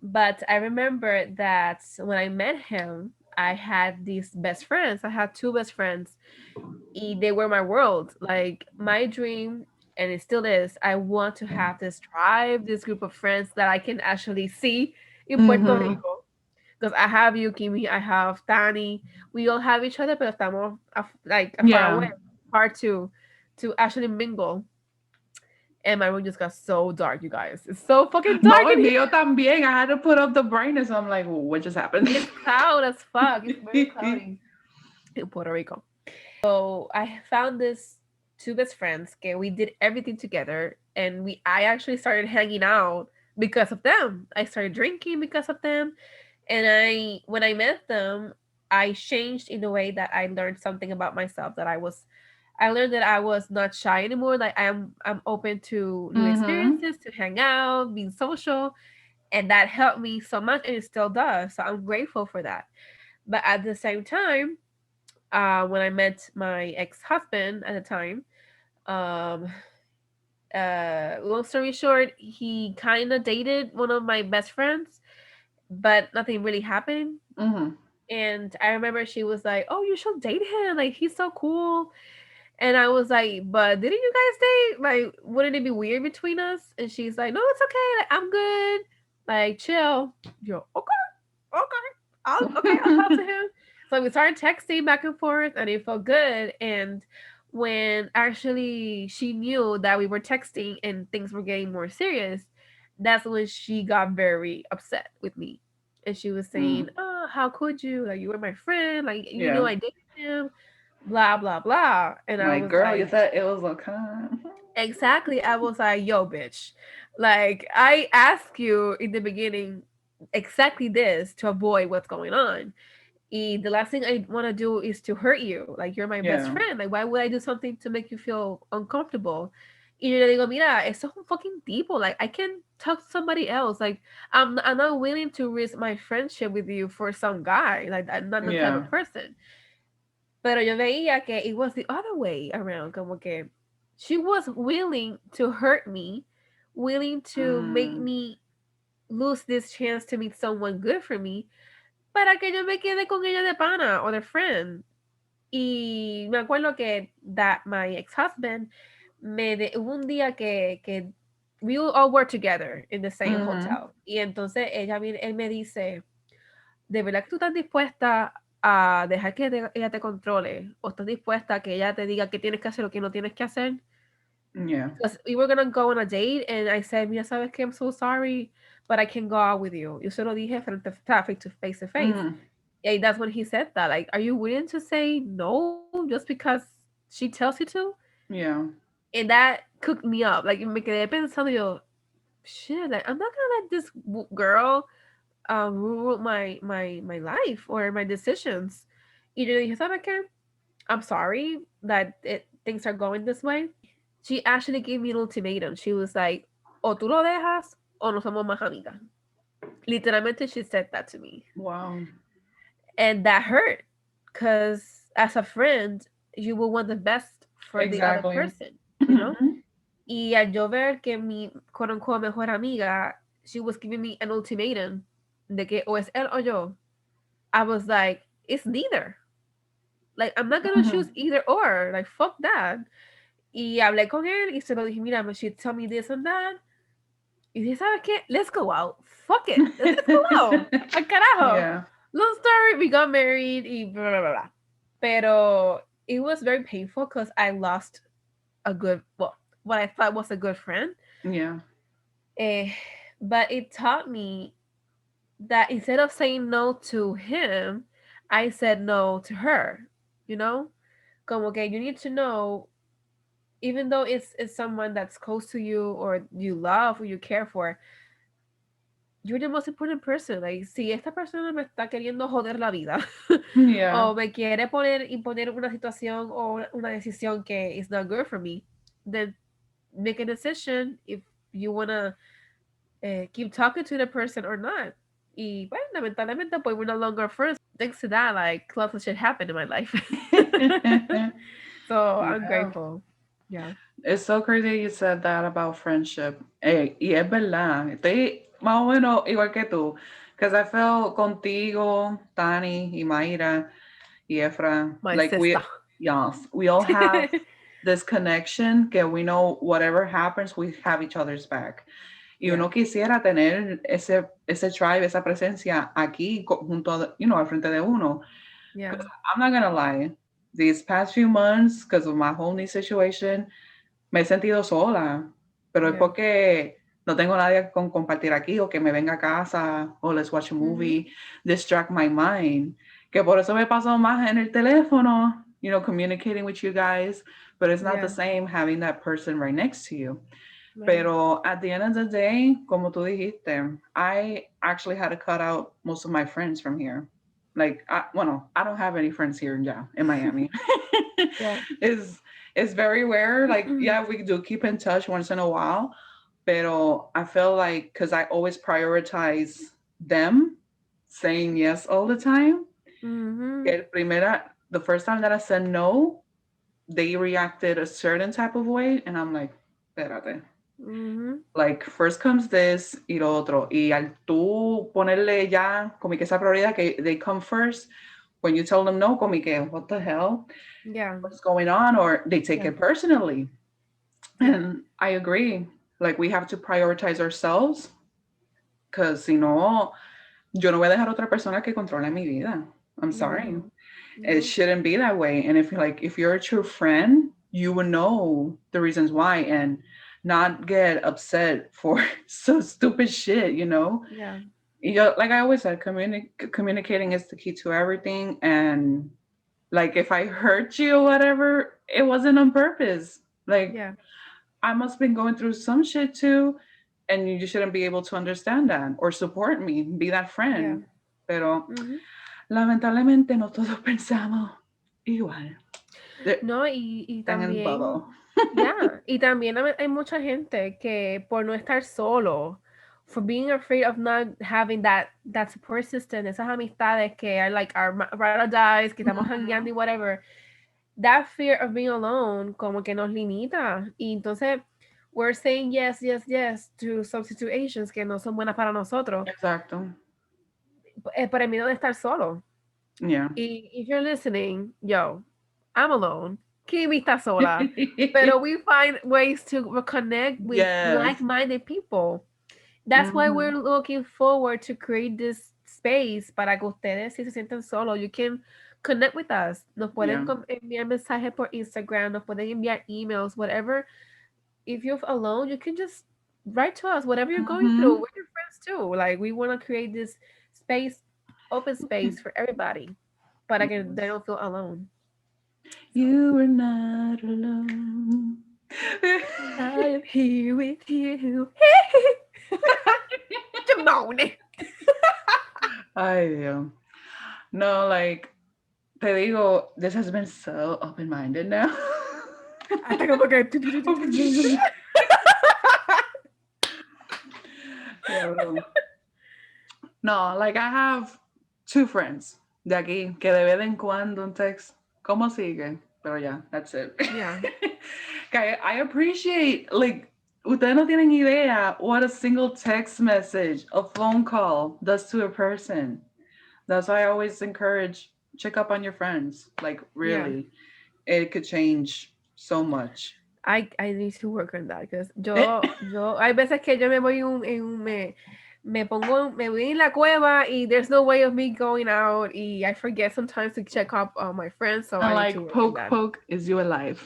But I remember that when I met him, I had these best friends. I had two best friends. They were my world. Like my dream, and it still is. I want to have this tribe, this group of friends that I can actually see in Puerto Mm-hmm. Rico. Because I have you, Kimi. I have Tani. We all have each other, but estamos like far Yeah. away, hard to actually mingle. and my room just got so dark, you guys. It's so fucking No, dark el in here. mío también. I had to put up the brightness. I'm like, what just happened? It's cloud as fuck. It's very cloudy in Puerto Rico. So I found this two best friends. Okay, we did everything together, and I actually started hanging out because of them. I started drinking because of them, and when I met them, I changed in a way that I learned something about myself. I learned that I was not shy anymore. Like I'm open to new Mm-hmm. experiences, to hang out, being social, and that helped me so much, and it still does. So I'm grateful for that. But at the same time, when I met my ex husband at the time, um, long story short, he kind of dated one of my best friends, but nothing really happened. Mm-hmm. And I remember she was like, "Oh, you should date him. Like he's so cool." And I was like, "But didn't you guys date? Like, wouldn't it be weird between us?" And she's like, "No, it's okay. Like, I'm good. Like, chill." Yo, okay, I'll talk to him. So we started texting back and forth, and it felt good. And when actually she knew that we were texting and things were getting more serious, that's when she got very upset with me. And she was saying, Mm. "Oh, how could you? Like, you were my friend. Like, you Yeah. know, I dated him, blah, blah, blah." And I Like, was girl, you like, said it was a con. exactly. I was like, "Yo, bitch. Like, I asked you in the beginning exactly this to avoid what's going on. The last thing I want to do is to hurt you. Like, you're my best Yeah. friend. Like, why would I do something to make you feel uncomfortable?" Y yo le digo, "Mira, esto es un fucking tipo. Like, I can talk to somebody else. Like, I'm not willing to risk my friendship with you for some guy. Like, I'm not the type Yeah. of person." Pero yo veía que it was the other way around. Como que she was willing to hurt me, willing to make Mm. me lose this chance to meet someone good for me, para que yo me quede con ella de pana or de friend. Y me acuerdo que that my ex-husband hubo un día que we all were together in the same Mm-hmm. hotel. Y entonces él me dice, ¿de verdad que tú estás dispuesta a dejar que ella te controle? ¿O estás dispuesta a que ella te diga qué tienes que hacer o qué no tienes que hacer? Yeah. Because we were gonna go on a date and I said, "Mira, sabes que I'm so sorry, but I can go out with you." Yo se lo dije frente a face to face. Mm. And that's when he said that. Like, are you willing to say no just because she tells you to? Yeah. And that cooked me up. Like, me quedé pensando yo, shit, like, I'm not gonna let this girl rule my life or my decisions. Y yo dije, ¿sabes qué? I'm sorry that things are going this way. She actually gave me an ultimatum. She was like, o tú lo dejas o no somos más amigas. Literalmente, she said that to me. Wow. And that hurt because as a friend, you will want the best for the other Exactly. person, you know? Mm-hmm. Y al yo ver que mi quote unquote mejor amiga, she was giving me an ultimatum de que o es él o yo, I was like, it's neither. Like, I'm not gonna Mm-hmm. choose either or. Like, fuck that. Y hablé con él y se lo dije, mira, she told me this and that. Y dije, ¿sabes qué? Let's go out. Fuck it. Let's go out. Al carajo. Yeah. Long story, we got married y blah, blah, blah, blah. Pero it was very painful because I lost a good, well, what I thought was a good friend. Yeah. Eh, but it taught me that instead of saying no to him, I said no to her. You know? Como que you need to know, even though it's someone that's close to you or you love or you care for, you're the most important person. Like, si esta persona me está queriendo joder la vida Yeah. o me quiere imponer una situación o una decisión que is not good for me, then make a decision if you wanna keep talking to the person or not. Y bueno, lamentablemente, pues we're no longer friends. Thanks to that, like, lots of shit happened in my life. So I'm Yeah. grateful. Yeah. It's so crazy you said that about friendship. Y es verdad. Estoy más o menos igual que tú. Because I felt contigo, Tani, y Mayra, y Efra. My Like sister. yes, we all have this connection que we know whatever happens, we have each other's back. Y Yeah. uno quisiera tener ese tribe, esa presencia aquí junto, al frente de uno. Yeah. Because I'm not gonna lie, these past few months, because of my whole new situation, me he sentido sola. pero es porque no tengo nadie con compartir aquí o que me venga a casa o let's watch a movie, distract my mind. Que por eso me paso más en el teléfono, you know, communicating with you guys, but it's not the same having that person right next to you. Right. Pero at the end of the day, como tú dijiste, I actually had to cut out most of my friends from here. Like, I don't have any friends here in Miami. Yeah. it's it's very rare. Like, yeah, we do keep in touch once in a while, pero I feel like because I always prioritize them saying yes all the time. The first time that I said no, they reacted a certain type of way, and I'm like, espérate. Like, first comes this y lo otro. Y al tú ponerle ya como que esa prioridad que they come first, when you tell them no, como que, what the hell? Yeah. What's going on? Or they take it personally. And I agree. Like, we have to prioritize ourselves because, si no, yo no voy a dejar otra persona que controle mi vida. I'm sorry. It shouldn't be that way. And if you're a true friend, you will know the reasons why and not get upset for so stupid shit, you know? Yeah. Like I always said, communicating is the key to everything. And like, if I hurt you or whatever, it wasn't on purpose. Like, I must have been going through some shit too, and you shouldn't be able to understand that or support me, be that friend. Pero lamentablemente no todos pensamos igual. No, y también, y también hay mucha gente que por no estar solo, for being afraid of not having that support system, esas amistades que are like our ride or dies, que estamos hangueando y whatever, that fear of being alone como que nos limita. Y entonces we're saying yes, yes, yes to some situations que no son buenas para nosotros. Exacto. Por el miedo de estar solo. Yeah. Y if you're listening, yo, I'm alone. Kimi está sola. Pero we find ways to reconnect with like-minded people. That's why we're looking forward to create this space para que ustedes, si se sienten solos, you can connect with us. Nos pueden enviar mensajes por Instagram, nos pueden enviar emails, whatever. If you're alone, you can just write to us, whatever you're going through. We're your friends too. Like, we want to create this space, open space for everybody, para que they don't feel alone. You are not alone. I am here with you. Jamone. Ay, Dios. No, like, te digo, this has been so open-minded now. Hasta como que... No, like, I have 2 friends de aquí que de vez en cuando un text, ¿cómo sigue? Pero yeah, that's it. Yeah. I appreciate, like, ustedes no tienen idea what a single text message, a phone call does to a person. That's why I always encourage, check up on your friends. Like, really, it could change so much. I need to work on that, because yo, hay veces que yo me voy me voy en la cueva y there's no way of me going out y I forget sometimes to check up on my friends, so I like, need to poke, is you alive?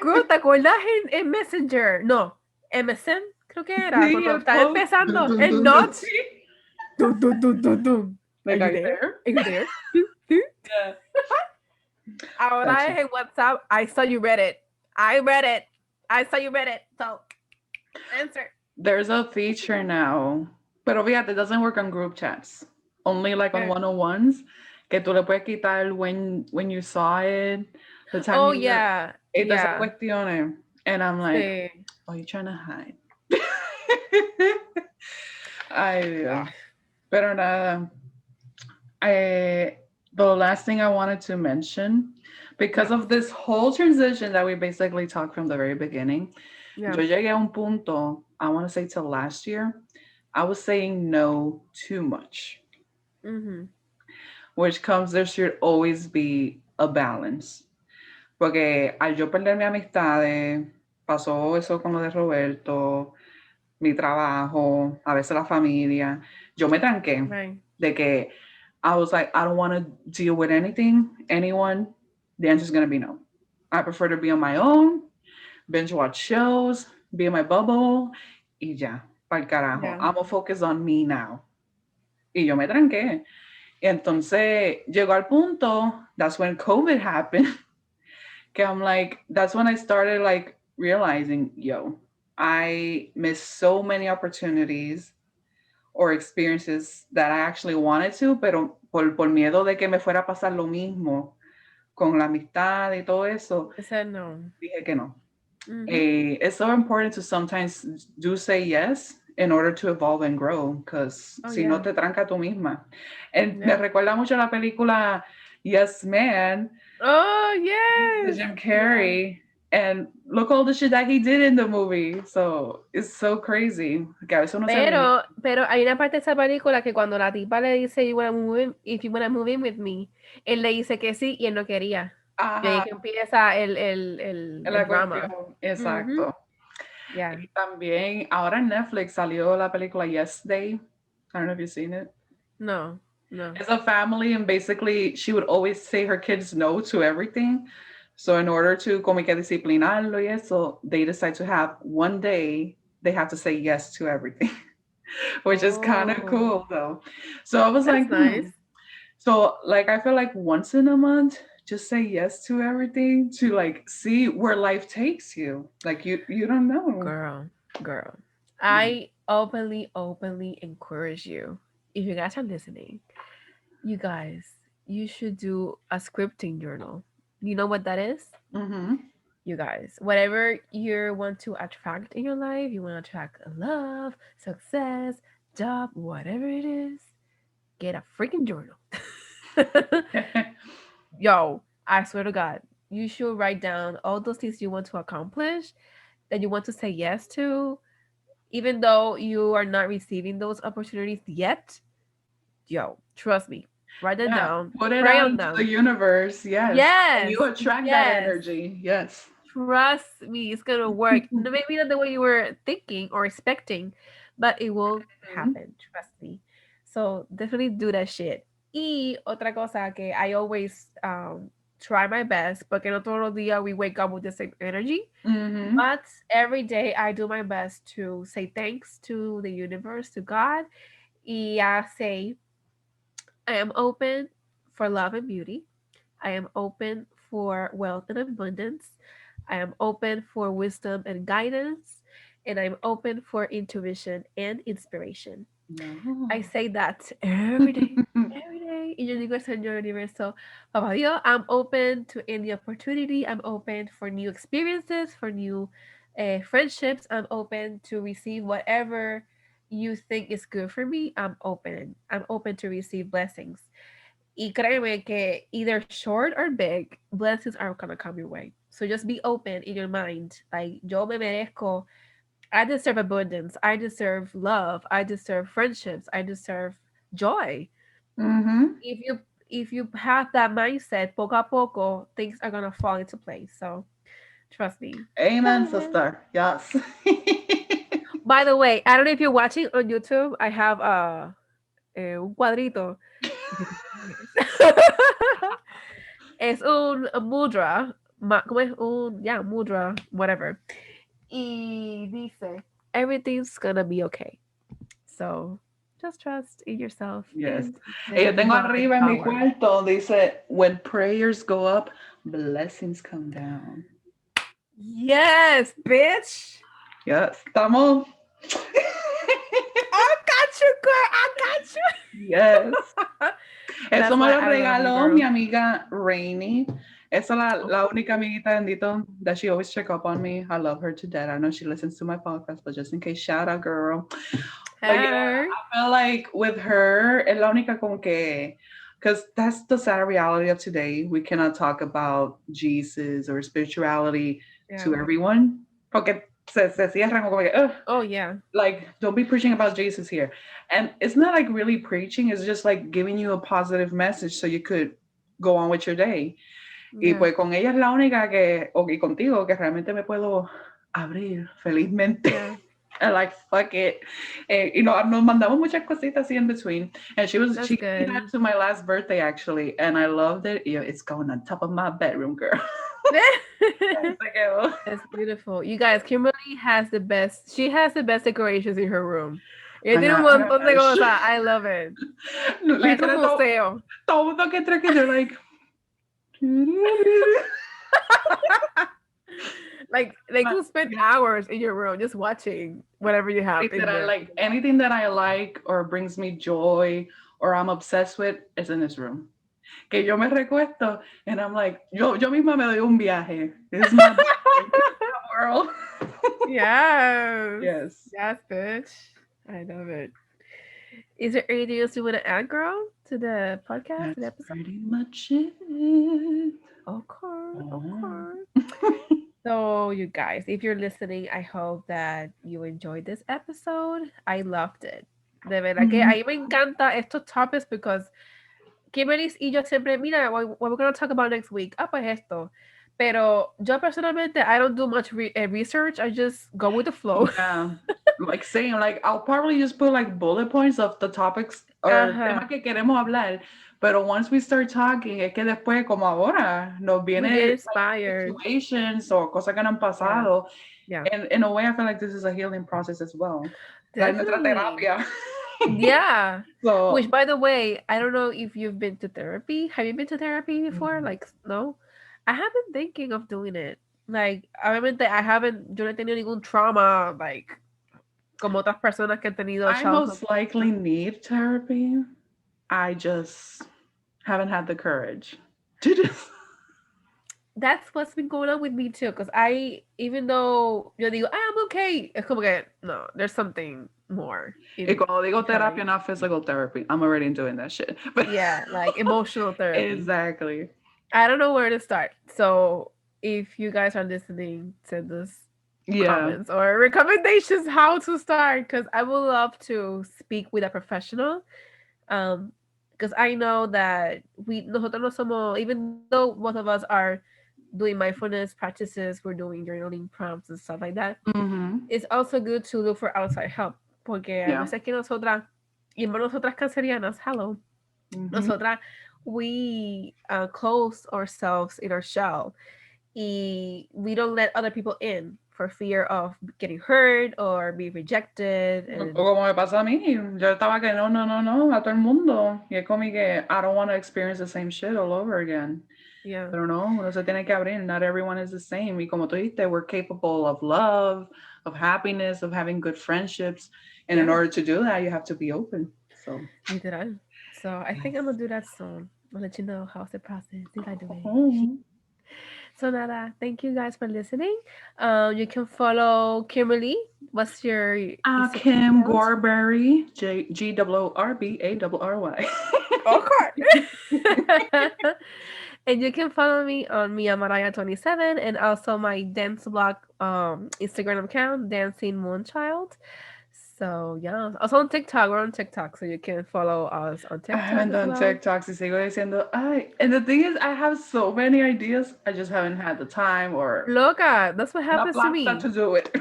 Girl, ¿te acuerdas en Messenger? No, MSN, creo que era, Sí, cuando estaba empezando, el not. Like, are you there? Are you there? Yeah. Ahora es en WhatsApp. I saw you read it. I read it. I saw you read it. So, answer. There's a feature now, pero fíjate, it doesn't work on group chats. Only like on one-on-ones, que tú le puedes quitar when you saw it, the time esas cuestiones. And I'm like, oh, you're trying to hide. Ay, Dios. Pero nada. The last thing I wanted to mention, because of this whole transition that we basically talked from the very beginning, yo llegué a un punto, I want to say till last year, I was saying no too much. Which comes, there should always be a balance. Porque al yo perder mi amistades, pasó eso con lo de Roberto, mi trabajo, a veces la familia, yo me tranqué de que I was like, I don't want to deal with anyone. The answer is going to be no. I prefer to be on my own. binge watch shows, be in my bubble, y ya, pa'l carajo. Yeah. I'm gonna focus on me now. Y yo me tranqué. Entonces, llegó al punto, that's when COVID happened, que I'm like, that's when I started like realizing, yo, I missed so many opportunities or experiences that I actually wanted to, pero por miedo de que me fuera a pasar lo mismo con la amistad y todo eso, I said no. dije que no. Mm-hmm. It's so important to sometimes do say yes in order to evolve and grow, because Oh si no yeah. te tranca tú misma. Me Yeah. recuerda mucho la película Yes Man Oh de yes. Jim Yeah. Carrey. And look all the shit that he did in the movie. So it's so crazy. Que a veces uno se limita. Pero hay una parte de esa película que cuando la tipa le dice, if you wanna move in with me, él le dice que sí y él no quería. Y ahí Ajá, que empieza el la drama. cuestión. Mhm. Exacto. Yeah. Y también ahora en Netflix salió la película Yesterday. I don't know if you've seen it. No, no. It's a family, and basically she would always say her kids no to everything. So in order to como que disciplinarlo y eso, they decide to have one day they have to say yes to everything, which is kind of Oh, cool though. So I was that's like, nice. So like I feel like once in a month, just say yes to everything to like see where life takes you. Like you don't know. Girl, girl. Yeah. I openly encourage you. If you guys are listening, you guys, you should do a scripting journal. You know what that is? Mm-hmm. You guys, whatever you want to attract in your life, you want to attract love, success, job, whatever it is, get a freaking journal. Yo, I swear to God, you should write down all those things you want to accomplish, that you want to say yes to, even though you are not receiving those opportunities yet. Yo, trust me, write them Yeah. down, Put it pray out on into the them. universe. Yes. And Yes, you attract that yes. energy. Yes. Trust me, it's gonna work. No, maybe not the way you were thinking or expecting, but it will happen. Trust me. So definitely do that shit. Y otra cosa que I always try my best, porque no todos los días we wake up with the same energy. Mm-hmm. But every day I do my best to say thanks to the universe, to God. Y I say I am open for love and beauty. I am open for wealth and abundance. I am open for wisdom and guidance. And I'm open for intuition and inspiration. I No. say that every day. Every day. Y yo digo al Señor Universo, Papa Dios, I'm open to any opportunity. I'm open for new experiences, for new friendships. I'm open to receive whatever you think is good for me. I'm open. I'm open to receive blessings. Y créeme que either short or big, blessings are gonna come your way. So just be open in your mind. Like, yo me merezco. I deserve abundance. I deserve love. I deserve friendships. I deserve joy. Mm-hmm. If you if you have that mindset, poco a poco, things are gonna fall into place. So trust me. Amen, Go ahead. sister. Yes. By the way, I don't know if you're watching on YouTube. I have un cuadrito. If you can see it. Es un mudra. ¿Cómo es? Yeah, mudra, whatever. Y dice, everything's gonna be okay. So just trust in yourself Yes. and Y the yo tengo divine arriba en mi power. cuarto, dice, when prayers go up, blessings come down. Yes, bitch. Yes. Estamos. I got you, girl. I got Yes. you. Eso That's me why lo I love you, regaló mi girl. amiga Rainy. Esa es Oh, la única amiguita bendito that she always check up on me. I love her to death. I know she listens to my podcast, but just in case, shout out, girl. But yeah, her. I feel like with her, es la única como que, because that's the sad reality of today. We cannot talk about Jesus or spirituality Yeah. to everyone. Porque se cierran como que, ugh, Oh, yeah. like, don't be preaching about Jesus here. And it's not like really preaching, it's just like giving you a positive message so you could go on with your day. Y Yeah. pues con ella es la única que, o y contigo, que realmente me puedo abrir felizmente. Yeah. And like, fuck it. Nos mandamos muchas cositas así in between. And she That's came good. back to my last birthday actually, and I loved it. It's going on top of my bedroom, girl. That's beautiful. You guys, Kimberly has the best. She has the best decorations in her room. Ella tiene un montón de cosas. I love it. Like un museo. Todo mundo que entra que they're like. Like they could spend hours in your room just watching whatever you have. Like anything that I like or brings me joy or I'm obsessed with is in this room. Que yo me recuesto and I'm like, yo misma me doy un viaje. This is my world. Yes, bitch. I love it. Is there anything else you want to add, girl, to the podcast? That's pretty much it. Of course. So, you guys, if you're listening, I hope that you enjoyed this episode. I loved it. De verdad que a mí me encanta estos topics because Kimberly y yo siempre, mira, what we're going to talk about next week. Pues esto. Pero yo personalmente, I don't do much research. I just go with the flow. Yeah. Like saying, like, I'll probably just put like bullet points of the topics or temas que queremos hablar. Pero once we start talking, es que después, como ahora, nos viene inspired situations or cosas que han pasado. Yeah. And in a way, I feel like this is a healing process as well. Like nuestra terapia. Yeah. So, which, by the way, I don't know if you've been to therapy. Have you been to therapy before? Like, no? I have been thinking of doing it. Like, obviamente, yo no he tenido ningún trauma, like, como otras personas que han tenido. I most likely need therapy. I just haven't had the courage to just. That's what's been going on with me too. Because even though yo digo, I'm okay, es como que, no, there's something more. Y cuando digo terapia, not physical therapy, I'm already doing that shit. But yeah, like emotional therapy. Exactly. I don't know where to start. So if you guys are listening, send us comments or recommendations how to start, because I would love to speak with a professional. Because I know that nosotros no somos, even though both of us are doing mindfulness practices, we're doing journaling prompts and stuff like that. It's also good to look for outside help, porque a veces que nosotras, y más nosotras cancerianas, hello, nosotras, we close ourselves in our shell, y we don't let other people in for fear of getting hurt or be rejected. And... Como me pasa a mí, yo estaba que no, a todo el mundo. Y es como que I don't want to experience the same shit all over again. Yeah. Pero no, uno se tiene que abrir. Not everyone is the same. Y como tú dijiste, we're capable of love, of happiness, of having good friendships. And in order to do that, you have to be open. So. Literal. So I think I'm going to do that soon. I'll let you know how's the process. Did I do it? So nada, thank you guys for listening. You can follow Kimberly. What's your Kim Gorberry, GORBARRY. Okay. And you can follow me on Mia Maraya 27 and also my dance blog Instagram account, Dancing Moonchild. So yeah, also on TikTok. We're on TikTok, so you can follow us on TikTok. I haven't done TikTok, y sigo diciendo, and the thing is, I have so many ideas, I just haven't had the time or. Loca, that's what happens to me. To do it.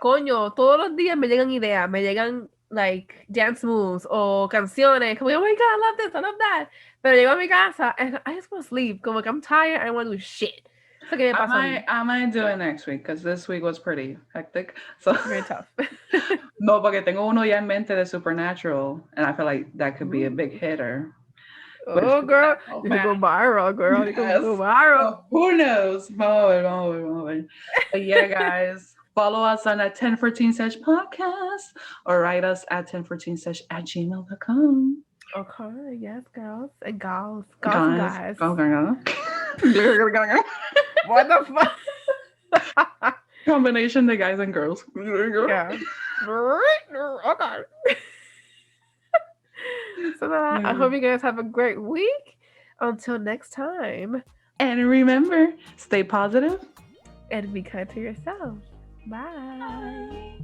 Coño, todos los días me llegan ideas, me llegan like dance moves o canciones. Como, oh my god, I love this, I love that. Pero llego a mi casa and I just want to sleep. Como que I'm tired, I don't want to do shit. I might do it next week because this week was pretty hectic. So very tough. No, porque tengo uno ya en mente de Supernatural, and I feel like that could be a big hitter. Oh, girl, you can go viral, girl. You can go viral. Oh, who knows? Vamos. But yeah, guys, follow us on at 1014sesh podcast or write us at 1014sesh@gmail.com. Okay, yes, girls and guys. Guys. What the fuck? Combination of guys and girls. Yeah. Okay. So I hope you guys have a great week. Until next time. And remember, stay positive. And be kind to yourself. Bye.